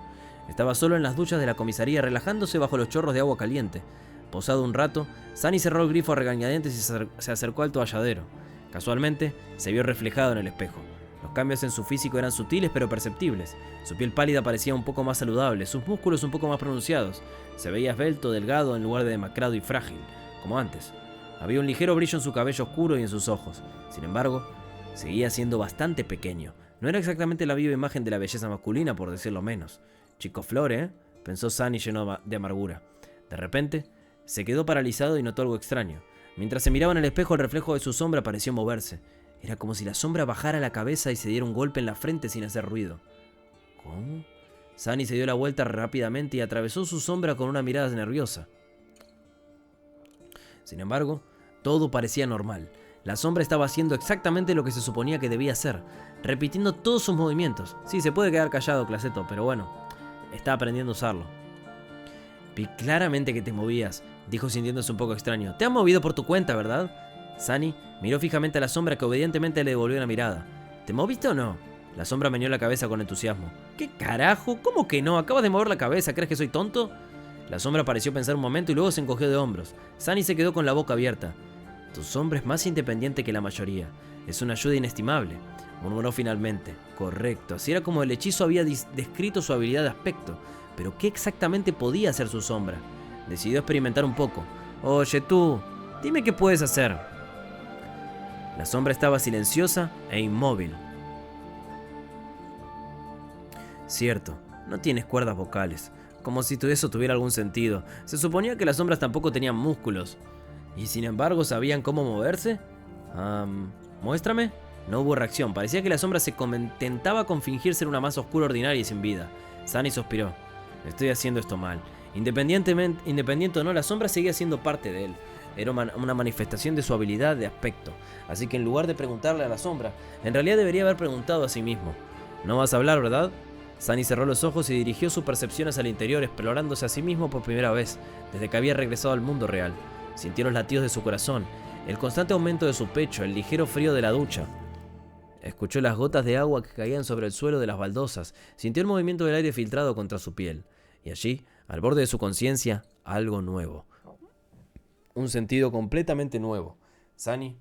Estaba solo en las duchas de la comisaría, relajándose bajo los chorros de agua caliente. Posado un rato, Sunny cerró el grifo a regañadientes y se acercó al toalladero. Casualmente, se vio reflejado en el espejo. Los cambios en su físico eran sutiles pero perceptibles. Su piel pálida parecía un poco más saludable, sus músculos un poco más pronunciados. Se veía esbelto, delgado en lugar de demacrado y frágil, como antes. Había un ligero brillo en su cabello oscuro y en sus ojos. Sin embargo, seguía siendo bastante pequeño. No era exactamente la viva imagen de la belleza masculina, por decirlo menos. Chico Flor, ¿eh? Pensó Sunny lleno de amargura. De repente, se quedó paralizado y notó algo extraño. Mientras se miraba en el espejo, el reflejo de su sombra pareció moverse. Era como si la sombra bajara la cabeza y se diera un golpe en la frente sin hacer ruido. ¿Cómo? Sunny se dio la vuelta rápidamente y atravesó su sombra con una mirada nerviosa. Sin embargo, todo parecía normal. La sombra estaba haciendo exactamente lo que se suponía que debía hacer, repitiendo todos sus movimientos. Sí, se puede quedar callado, Claseto, pero bueno, está aprendiendo a usarlo. Vi claramente que te movías, dijo sintiéndose un poco extraño. Te has movido por tu cuenta, ¿verdad? Sunny miró fijamente a la sombra, que obedientemente le devolvió la mirada. ¿Te moviste o no? La sombra meneó la cabeza con entusiasmo. ¿Qué carajo? ¿Cómo que no? Acabas de mover la cabeza, ¿crees que soy tonto? La sombra pareció pensar un momento y luego se encogió de hombros. Sunny se quedó con la boca abierta. Tu sombra es más independiente que la mayoría. Es una ayuda inestimable, murmuró finalmente. Correcto, así era como el hechizo había descrito su habilidad de aspecto. Pero ¿qué exactamente podía hacer su sombra? Decidió experimentar un poco. Oye tú, dime qué puedes hacer. La sombra estaba silenciosa e inmóvil. Cierto, no tienes cuerdas vocales. Como si eso tuviera algún sentido. Se suponía que las sombras tampoco tenían músculos. ¿Y sin embargo sabían cómo moverse? Muéstrame. No hubo reacción. Parecía que la sombra se contentaba con fingir ser una masa oscura ordinaria y sin vida. Sunny suspiró. Estoy haciendo esto mal. Independiente o no, la sombra seguía siendo parte de él. Era una manifestación de su habilidad de aspecto. Así que en lugar de preguntarle a la sombra, en realidad debería haber preguntado a sí mismo. ¿No vas a hablar, verdad? Sunny cerró los ojos y dirigió sus percepciones al interior, explorándose a sí mismo por primera vez, desde que había regresado al mundo real. Sintió los latidos de su corazón, el constante aumento de su pecho, el ligero frío de la ducha. Escuchó las gotas de agua que caían sobre el suelo de las baldosas, sintió el movimiento del aire filtrado contra su piel. Y allí, al borde de su conciencia, algo nuevo. Un sentido completamente nuevo. Sunny,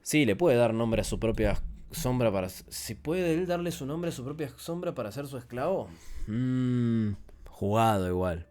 sí, le puede dar nombre a su propia sombra para... ¿Si puede él darle su nombre a su propia sombra para ser su esclavo? Jugado igual.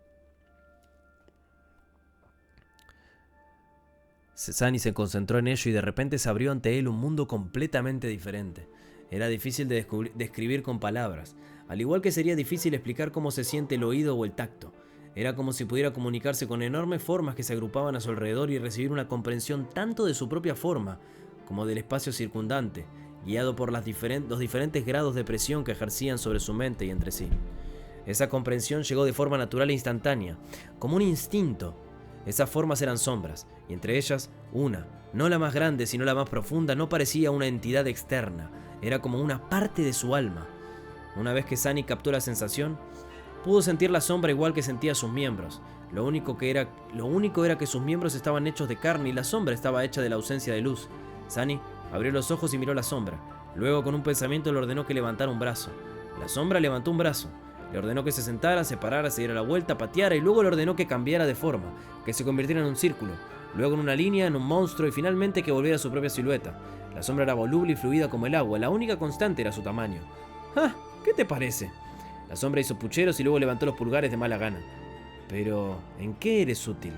Sunny se concentró en ello y de repente se abrió ante él un mundo completamente diferente. Era difícil de describir con palabras, al igual que sería difícil explicar cómo se siente el oído o el tacto. Era como si pudiera comunicarse con enormes formas que se agrupaban a su alrededor y recibir una comprensión tanto de su propia forma como del espacio circundante, guiado por los diferentes grados de presión que ejercían sobre su mente y entre sí. Esa comprensión llegó de forma natural e instantánea, como un instinto. Esas formas eran sombras, y entre ellas, una, no la más grande, sino la más profunda, no parecía una entidad externa, era como una parte de su alma. Una vez que Sunny captó la sensación, pudo sentir la sombra igual que sentía sus miembros. Lo único era que sus miembros estaban hechos de carne y la sombra estaba hecha de la ausencia de luz. Sunny abrió los ojos y miró la sombra. Luego, con un pensamiento, le ordenó que levantara un brazo. La sombra levantó un brazo. Le ordenó que se sentara, se parara, se diera la vuelta, pateara y luego le ordenó que cambiara de forma, que se convirtiera en un círculo, luego en una línea, en un monstruo y finalmente que volviera a su propia silueta. La sombra era voluble y fluida como el agua, la única constante era su tamaño. ¡Ah! ¿Qué te parece? La sombra hizo pucheros y luego levantó los pulgares de mala gana. Pero, ¿en qué eres útil?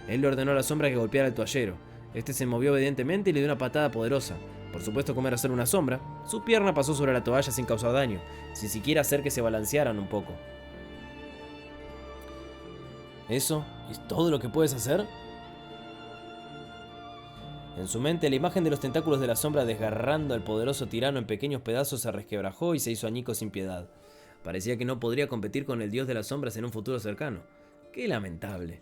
Él le ordenó a la sombra que golpeara el toallero. Este se movió obedientemente y le dio una patada poderosa. Por supuesto, como era solo una sombra, su pierna pasó sobre la toalla sin causar daño, sin siquiera hacer que se balancearan un poco. ¿Eso es todo lo que puedes hacer? En su mente, la imagen de los tentáculos de la sombra desgarrando al poderoso tirano en pequeños pedazos se resquebrajó y se hizo añicos sin piedad. Parecía que no podría competir con el dios de las sombras en un futuro cercano. ¡Qué lamentable!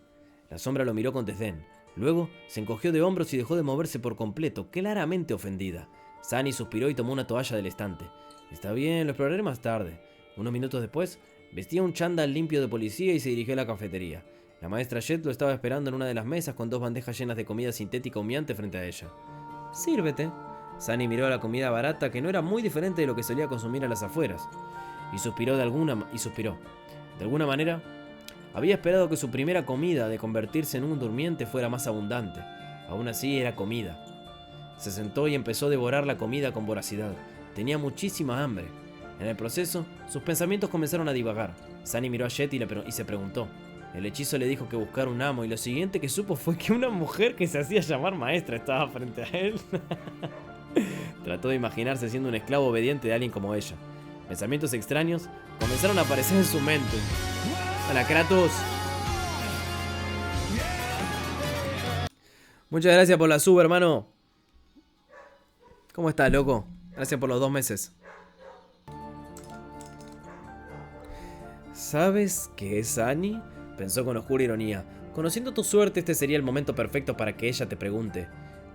La sombra lo miró con desdén. Luego se encogió de hombros y dejó de moverse por completo, claramente ofendida. Sunny suspiró y tomó una toalla del estante. Está bien, lo exploraré más tarde. Unos minutos después, vestía un chándal limpio de policía y se dirigió a la cafetería. La maestra Jet lo estaba esperando en una de las mesas con 2 bandejas llenas de comida sintética humeante frente a ella. «Sírvete». Sunny miró a la comida barata que no era muy diferente de lo que solía consumir a las afueras. Y suspiró. De alguna manera, había esperado que su primera comida de convertirse en un durmiente fuera más abundante. Aún así era comida. Se sentó y empezó a devorar la comida con voracidad. Tenía muchísima hambre. En el proceso, sus pensamientos comenzaron a divagar. Sunny miró a Jet y se preguntó. El hechizo le dijo que buscara un amo y lo siguiente que supo fue que una mujer que se hacía llamar maestra estaba frente a él. Trató de imaginarse siendo un esclavo obediente de alguien como ella. Pensamientos extraños comenzaron a aparecer en su mente. ¡Hola, Kratos! Muchas gracias por la sub, hermano. ¿Cómo estás, loco? Gracias por los 2 meses. ¿Sabes qué es Sunny? Pensó con oscura ironía. Conociendo tu suerte, este sería el momento perfecto para que ella te pregunte.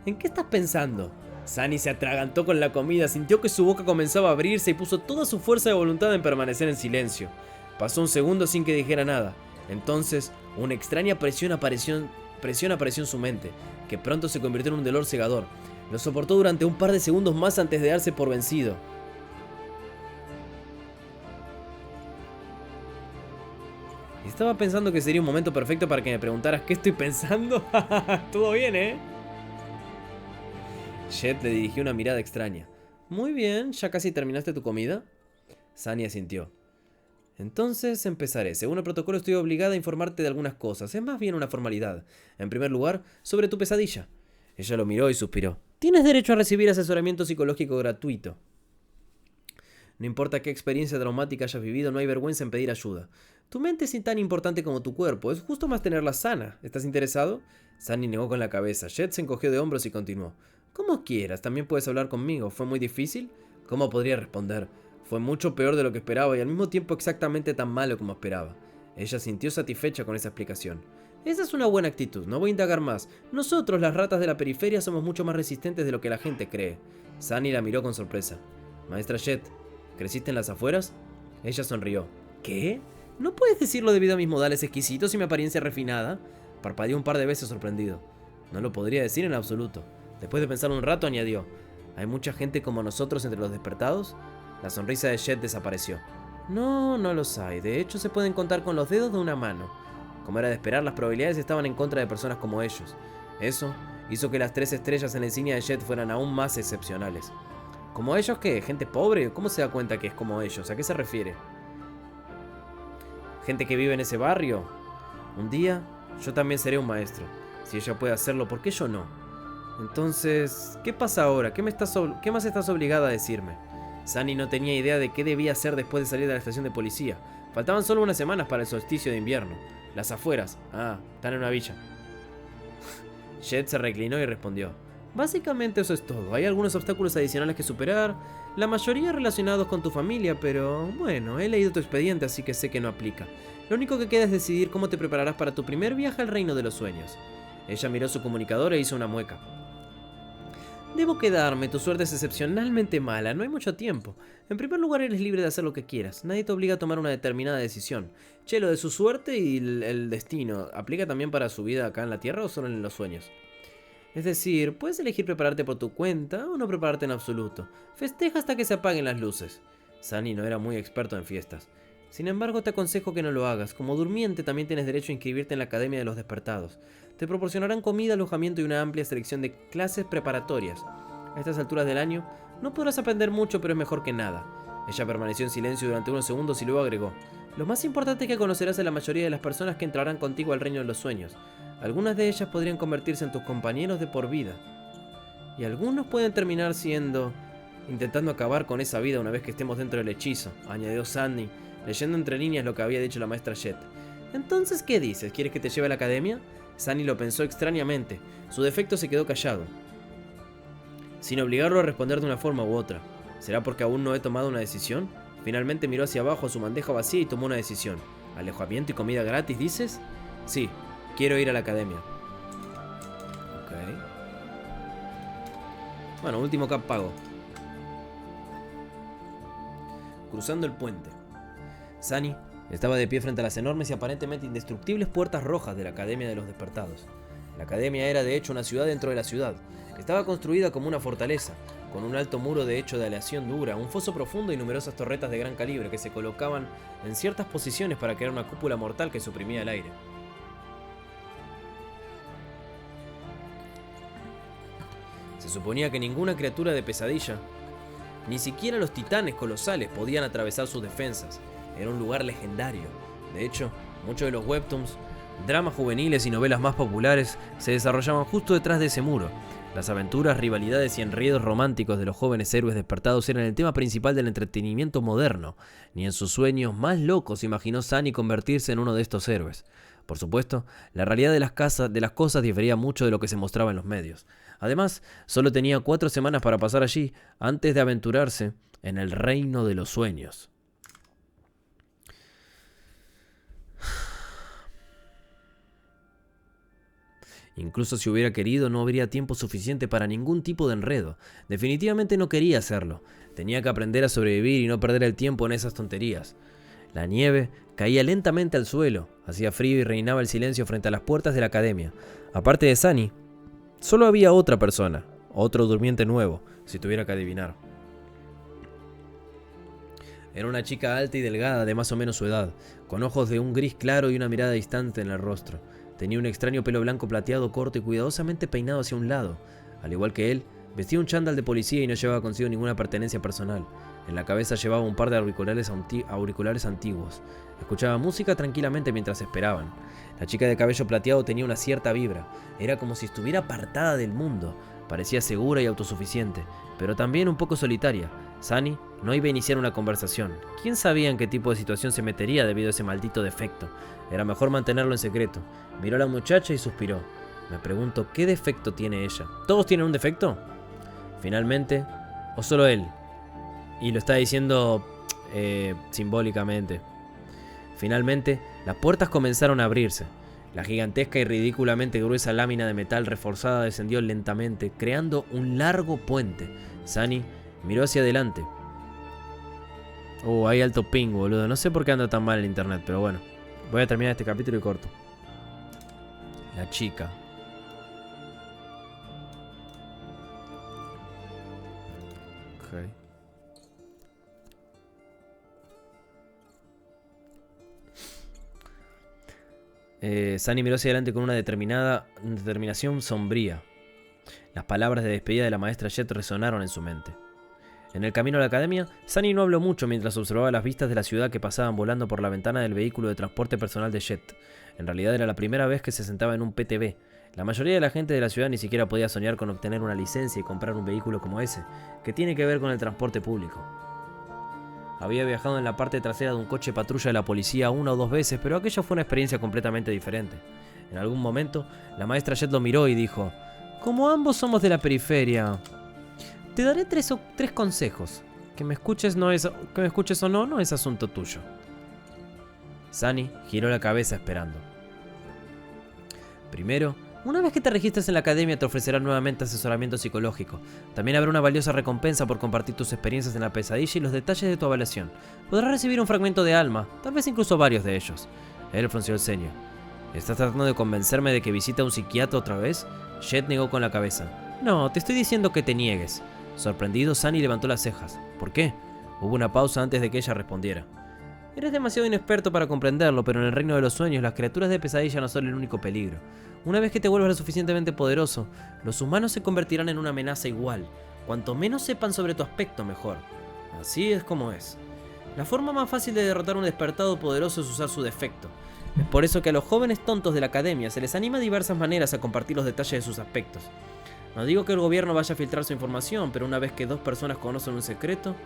¿En qué estás pensando? Sunny se atragantó con la comida, sintió que su boca comenzaba a abrirse y puso toda su fuerza de voluntad en permanecer en silencio. Pasó un segundo sin que dijera nada. Entonces, una extraña presión apareció en su mente, que pronto se convirtió en un dolor cegador. Lo soportó durante un par de segundos más antes de darse por vencido. Estaba pensando que sería un momento perfecto para que me preguntaras qué estoy pensando. Todo bien, ¿eh? Jet le dirigió una mirada extraña. Muy bien, ¿ya casi terminaste tu comida? Sunny asintió. Entonces empezaré. Según el protocolo estoy obligada a informarte de algunas cosas. Es más bien una formalidad. En primer lugar, sobre tu pesadilla. Ella lo miró y suspiró. Tienes derecho a recibir asesoramiento psicológico gratuito. No importa qué experiencia traumática hayas vivido, no hay vergüenza en pedir ayuda. Tu mente es tan importante como tu cuerpo. Es justo más tenerla sana. ¿Estás interesado? Sunny negó con la cabeza. Jet se encogió de hombros y continuó. Como quieras, también puedes hablar conmigo. ¿Fue muy difícil? ¿Cómo podría responder? Fue mucho peor de lo que esperaba y al mismo tiempo exactamente tan malo como esperaba. Ella sintió satisfecha con esa explicación. Esa es una buena actitud, no voy a indagar más. Nosotros, las ratas de la periferia, somos mucho más resistentes de lo que la gente cree. Sunny la miró con sorpresa. Maestra Jet, ¿creciste en las afueras? Ella sonrió. ¿Qué? ¿No puedes decirlo debido a mis modales exquisitos y mi apariencia refinada? Parpadeó un par de veces sorprendido. No lo podría decir en absoluto. Después de pensar un rato añadió. ¿Hay mucha gente como nosotros entre los despertados? La sonrisa de Jet desapareció. No, no los hay. De hecho, se pueden contar con los dedos de una mano. Como era de esperar, las probabilidades estaban en contra de personas como ellos. Eso hizo que las 3 estrellas en la insignia de Jet fueran aún más excepcionales. ¿Como ellos qué? ¿Gente pobre? ¿Cómo se da cuenta que es como ellos? ¿A qué se refiere? ¿Gente que vive en ese barrio? Un día, yo también seré un maestro. Si ella puede hacerlo, ¿por qué yo no? Entonces, ¿qué pasa ahora? ¿Qué más estás obligada a decirme? Sunny no tenía idea de qué debía hacer después de salir de la estación de policía. Faltaban solo unas semanas para el solsticio de invierno. Las afueras. Ah, están en una villa. Jet se reclinó y respondió. Básicamente eso es todo. Hay algunos obstáculos adicionales que superar, la mayoría relacionados con tu familia, pero bueno, he leído tu expediente así que sé que no aplica. Lo único que queda es decidir cómo te prepararás para tu primer viaje al reino de los sueños. Ella miró su comunicador e hizo una mueca. Debo quedarme, tu suerte es excepcionalmente mala, no hay mucho tiempo. En primer lugar, eres libre de hacer lo que quieras, nadie te obliga a tomar una determinada decisión. Che, lo de su suerte y el destino, ¿aplica también para su vida acá en la Tierra o solo en los sueños? Es decir, puedes elegir prepararte por tu cuenta o no prepararte en absoluto. Festeja hasta que se apaguen las luces. Sunny no era muy experto en fiestas. Sin embargo, te aconsejo que no lo hagas. Como durmiente también tienes derecho a inscribirte en la Academia de los Despertados. Te proporcionarán comida, alojamiento y una amplia selección de clases preparatorias. A estas alturas del año, no podrás aprender mucho, pero es mejor que nada. Ella permaneció en silencio durante unos segundos y luego agregó. Lo más importante es que conocerás a la mayoría de las personas que entrarán contigo al reino de los sueños. Algunas de ellas podrían convertirse en tus compañeros de por vida. Y algunos pueden terminar intentando acabar con esa vida una vez que estemos dentro del hechizo, añadió Sandy, leyendo entre líneas lo que había dicho la maestra Jet. Entonces, ¿qué dices? ¿Quieres que te lleve a la academia? Sunny lo pensó extrañamente. Su defecto se quedó callado, sin obligarlo a responder de una forma u otra. ¿Será porque aún no he tomado una decisión? Finalmente miró hacia abajo a su bandeja vacía y tomó una decisión. ¿Alojamiento y comida gratis, dices? Sí, quiero ir a la academia. Ok. Bueno, último cap pago. Cruzando el puente. Sunny estaba de pie frente a las enormes y aparentemente indestructibles puertas rojas de la Academia de los Despertados. La academia era de hecho una ciudad dentro de la ciudad. Estaba construida como una fortaleza, con un alto muro de hecho de aleación dura, un foso profundo y numerosas torretas de gran calibre que se colocaban en ciertas posiciones para crear una cúpula mortal que suprimía el aire. Se suponía que ninguna criatura de pesadilla, ni siquiera los titanes colosales, podían atravesar sus defensas. Era un lugar legendario. De hecho, muchos de los webtoons, dramas juveniles y novelas más populares se desarrollaban justo detrás de ese muro. Las aventuras, rivalidades y enredos románticos de los jóvenes héroes despertados eran el tema principal del entretenimiento moderno. Ni en sus sueños más locos imaginó Sunny convertirse en uno de estos héroes. Por supuesto, la realidad de las cosas difería mucho de lo que se mostraba en los medios. Además, solo tenía 4 semanas para pasar allí antes de aventurarse en el reino de los sueños. Incluso si hubiera querido, no habría tiempo suficiente para ningún tipo de enredo. Definitivamente no quería hacerlo. Tenía que aprender a sobrevivir y no perder el tiempo en esas tonterías. La nieve caía lentamente al suelo, hacía frío y reinaba el silencio frente a las puertas de la academia. Aparte de Sunny, solo había otra persona, otro durmiente nuevo, si tuviera que adivinar. Era una chica alta y delgada de más o menos su edad, con ojos de un gris claro y una mirada distante en el rostro. Tenía un extraño pelo blanco plateado corto y cuidadosamente peinado hacia un lado. Al igual que él, vestía un chándal de policía y no llevaba consigo ninguna pertenencia personal. En la cabeza llevaba un par de auriculares antiguos. Escuchaba música tranquilamente mientras esperaban. La chica de cabello plateado tenía una cierta vibra. Era como si estuviera apartada del mundo. Parecía segura y autosuficiente, pero también un poco solitaria. Sunny no iba a iniciar una conversación. ¿Quién sabía en qué tipo de situación se metería debido a ese maldito defecto? Era mejor mantenerlo en secreto. Miró a la muchacha y suspiró. Me pregunto, ¿qué defecto tiene ella? ¿Todos tienen un defecto? Finalmente, ¿o solo él? Y lo está diciendo simbólicamente. Finalmente, las puertas comenzaron a abrirse. La gigantesca y ridículamente gruesa lámina de metal reforzada descendió lentamente, creando un largo puente. Sunny miró hacia adelante. Hay alto ping, boludo. No sé por qué anda tan mal el internet, pero bueno. Voy a terminar este capítulo y corto. La chica. Ok. Sunny miró hacia adelante con una determinación sombría. Las palabras de despedida de la maestra Jet resonaron en su mente. En el camino a la academia, Sunny no habló mucho mientras observaba las vistas de la ciudad que pasaban volando por la ventana del vehículo de transporte personal de Jet. En realidad era la primera vez que se sentaba en un PTV. La mayoría de la gente de la ciudad ni siquiera podía soñar con obtener una licencia y comprar un vehículo como ese, que tiene que ver con el transporte público. Había viajado en la parte trasera de un coche patrulla de la policía 1 o 2 veces, pero aquella fue una experiencia completamente diferente. En algún momento, la maestra Jet lo miró y dijo: como ambos somos de la periferia, te daré tres consejos. Que me escuches o no, no es asunto tuyo. Sunny giró la cabeza esperando. Primero, una vez que te registres en la academia te ofrecerán nuevamente asesoramiento psicológico. También habrá una valiosa recompensa por compartir tus experiencias en la pesadilla y los detalles de tu evaluación. Podrás recibir un fragmento de alma, tal vez incluso varios de ellos. Él frunció el ceño. ¿Estás tratando de convencerme de que visite a un psiquiatra otra vez? Jet negó con la cabeza. No, te estoy diciendo que te niegues. Sorprendido, Sunny levantó las cejas. ¿Por qué? Hubo una pausa antes de que ella respondiera. Eres demasiado inexperto para comprenderlo, pero en el reino de los sueños las criaturas de pesadilla no son el único peligro. Una vez que te vuelvas lo suficientemente poderoso, los humanos se convertirán en una amenaza igual. Cuanto menos sepan sobre tu aspecto, mejor. Así es como es. La forma más fácil de derrotar a un despertado poderoso es usar su defecto. Es por eso que a los jóvenes tontos de la academia se les anima de diversas maneras a compartir los detalles de sus aspectos. No digo que el gobierno vaya a filtrar su información, pero una vez que 2 personas conocen un secreto,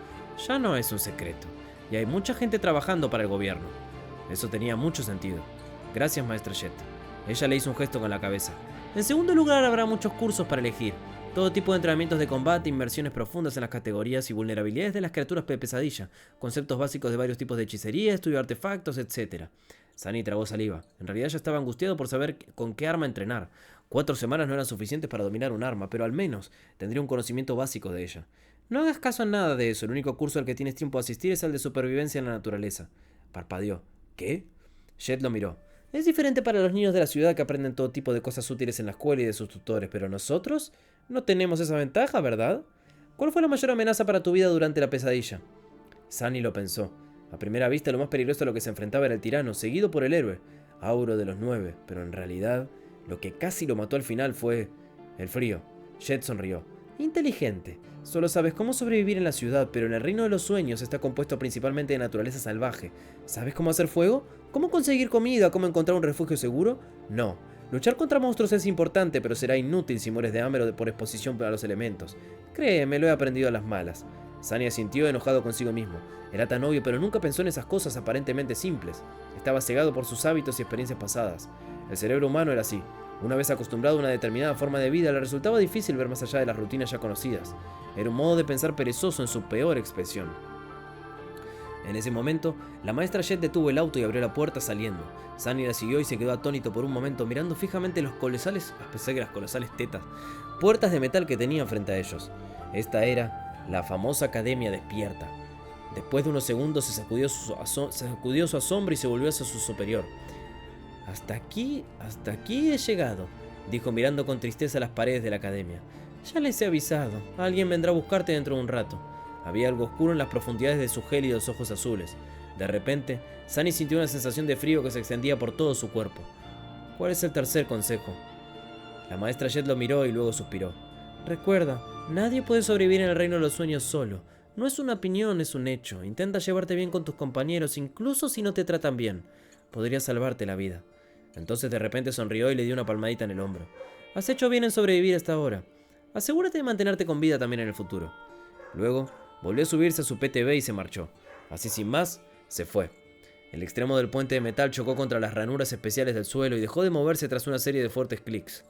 ya no es un secreto. Y hay mucha gente trabajando para el gobierno. Eso tenía mucho sentido. Gracias, maestra Jet. Ella le hizo un gesto con la cabeza. En segundo lugar, habrá muchos cursos para elegir. Todo tipo de entrenamientos de combate, inmersiones profundas en las categorías y vulnerabilidades de las criaturas de pesadilla, conceptos básicos de varios tipos de hechicería, estudio de artefactos, etc. Sunny tragó saliva. En realidad ya estaba angustiado por saber con qué arma entrenar. 4 semanas no eran suficientes para dominar un arma, pero al menos tendría un conocimiento básico de ella. No hagas caso a nada de eso, el único curso al que tienes tiempo de asistir es el de supervivencia en la naturaleza. Parpadeó. ¿Qué? Jet lo miró. Es diferente para los niños de la ciudad que aprenden todo tipo de cosas útiles en la escuela y de sus tutores, pero nosotros no tenemos esa ventaja, ¿verdad? ¿Cuál fue la mayor amenaza para tu vida durante la pesadilla? Sunny lo pensó. A primera vista lo más peligroso a lo que se enfrentaba era el tirano, seguido por el héroe, Auro de los 9, pero en realidad lo que casi lo mató al final fue el frío. Jet sonrió. Inteligente. Solo sabes cómo sobrevivir en la ciudad, pero en el reino de los sueños está compuesto principalmente de naturaleza salvaje. ¿Sabes cómo hacer fuego? ¿Cómo conseguir comida? ¿Cómo encontrar un refugio seguro? No. Luchar contra monstruos es importante, pero será inútil si mueres de hambre o por exposición a los elementos. Créeme, lo he aprendido a las malas. Sunny sintió enojado consigo mismo. Era tan obvio, pero nunca pensó en esas cosas aparentemente simples. Estaba cegado por sus hábitos y experiencias pasadas. El cerebro humano era así. Una vez acostumbrado a una determinada forma de vida, le resultaba difícil ver más allá de las rutinas ya conocidas. Era un modo de pensar perezoso en su peor expresión. En ese momento, la maestra Jet detuvo el auto y abrió la puerta saliendo. Sunny la siguió y se quedó atónito por un momento mirando fijamente las colosales tetas, puertas de metal que tenían frente a ellos. Esta era la famosa academia despierta. Después de unos segundos se sacudió su asombro y se volvió hacia su superior. Hasta aquí he llegado, dijo mirando con tristeza las paredes de la academia. Ya les he avisado, alguien vendrá a buscarte dentro de un rato. Había algo oscuro en las profundidades de sus gélidos ojos azules. De repente, Sunny sintió una sensación de frío que se extendía por todo su cuerpo. ¿Cuál es el tercer consejo? La maestra Jet lo miró y luego suspiró. Recuerda, nadie puede sobrevivir en el reino de los sueños solo. No es una opinión, es un hecho. Intenta llevarte bien con tus compañeros, incluso si no te tratan bien. Podría salvarte la vida. Entonces de repente sonrió y le dio una palmadita en el hombro. Has hecho bien en sobrevivir hasta ahora. Asegúrate de mantenerte con vida también en el futuro. Luego, volvió a subirse a su PTV y se marchó. Así sin más, se fue. El extremo del puente de metal chocó contra las ranuras especiales del suelo y dejó de moverse tras una serie de fuertes clics.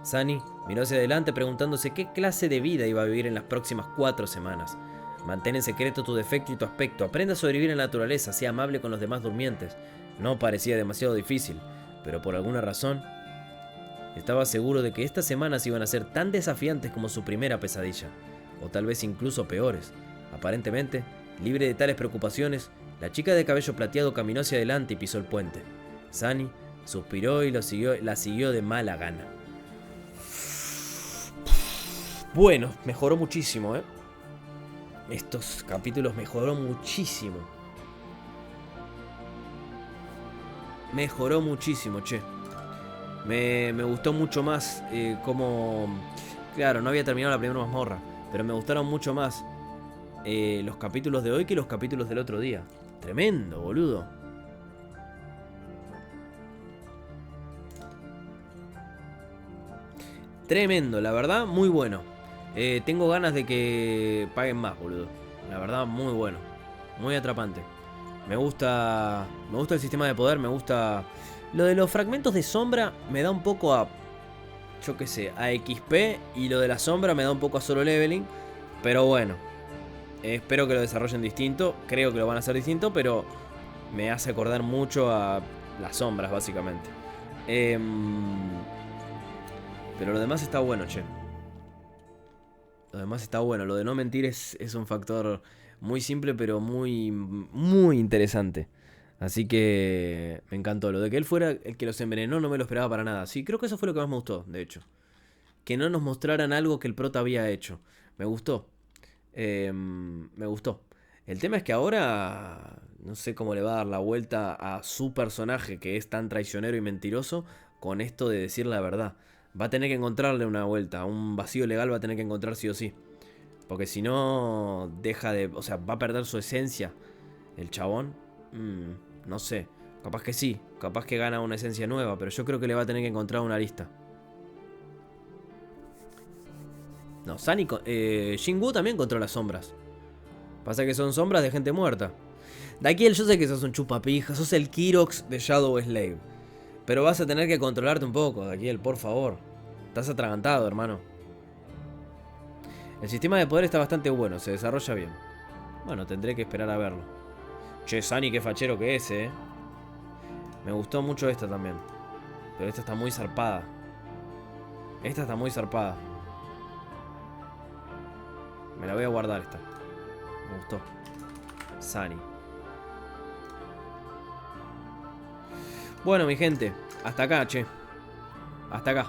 Sunny miró hacia adelante preguntándose qué clase de vida iba a vivir en las próximas 4 semanas. Mantén en secreto tu defecto y tu aspecto. Aprenda a sobrevivir en la naturaleza. Sea amable con los demás durmientes. No parecía demasiado difícil, pero por alguna razón estaba seguro de que estas semanas iban a ser tan desafiantes como su primera pesadilla, o tal vez incluso peores. Aparentemente, libre de tales preocupaciones, la chica de cabello plateado caminó hacia adelante y pisó el puente. Sunny suspiró y la siguió de mala gana. Bueno, mejoró muchísimo, Estos capítulos mejoró muchísimo. Mejoró muchísimo, che. Me gustó mucho más como... Claro, no había terminado la primera mazmorra, pero me gustaron mucho más los capítulos de hoy que los capítulos del otro día. Tremendo, boludo. Tremendo, la verdad, muy bueno. Tengo ganas de que paguen más, boludo. La verdad, muy bueno. Muy atrapante. Me gusta el sistema de poder, me gusta... Lo de los fragmentos de sombra me da un poco a... Yo qué sé, a XP. Y lo de la sombra me da un poco a solo leveling. Pero bueno. Espero que lo desarrollen distinto. Creo que lo van a hacer distinto, pero... Me hace acordar mucho a las sombras, básicamente. Pero lo demás está bueno, che. Lo demás está bueno. Lo de no mentir es un factor muy simple, pero muy interesante. Así que me encantó. Lo de que él fuera el que los envenenó no me lo esperaba para nada. Sí, creo que eso fue lo que más me gustó, de hecho. Que no nos mostraran algo que el prota había hecho. Me gustó. Me gustó. El tema es que ahora no sé cómo le va a dar la vuelta a su personaje que es tan traicionero y mentiroso con esto de decir la verdad. Va a tener que encontrarle una vuelta. Un vacío legal va a tener que encontrar sí o sí. Porque si no, deja de... O sea, va a perder su esencia. El chabón. No sé. Capaz que sí. Capaz que gana una esencia nueva. Pero yo creo que le va a tener que encontrar una arista. No, Jinwoo también controla sombras. Pasa que son sombras de gente muerta. Dakiel, yo sé que sos un chupapija. Sos el Kirox de Shadow Slave. Pero vas a tener que controlarte un poco, Dakiel, por favor. Estás atragantado, hermano. El sistema de poder está bastante bueno, se desarrolla bien. Bueno, tendré que esperar a verlo. Che, Sunny, qué fachero que es, Me gustó mucho esta también. Pero esta está muy zarpada. Esta está muy zarpada. Me la voy a guardar esta. Me gustó. Sunny. Bueno, mi gente. Hasta acá, che. Hasta acá.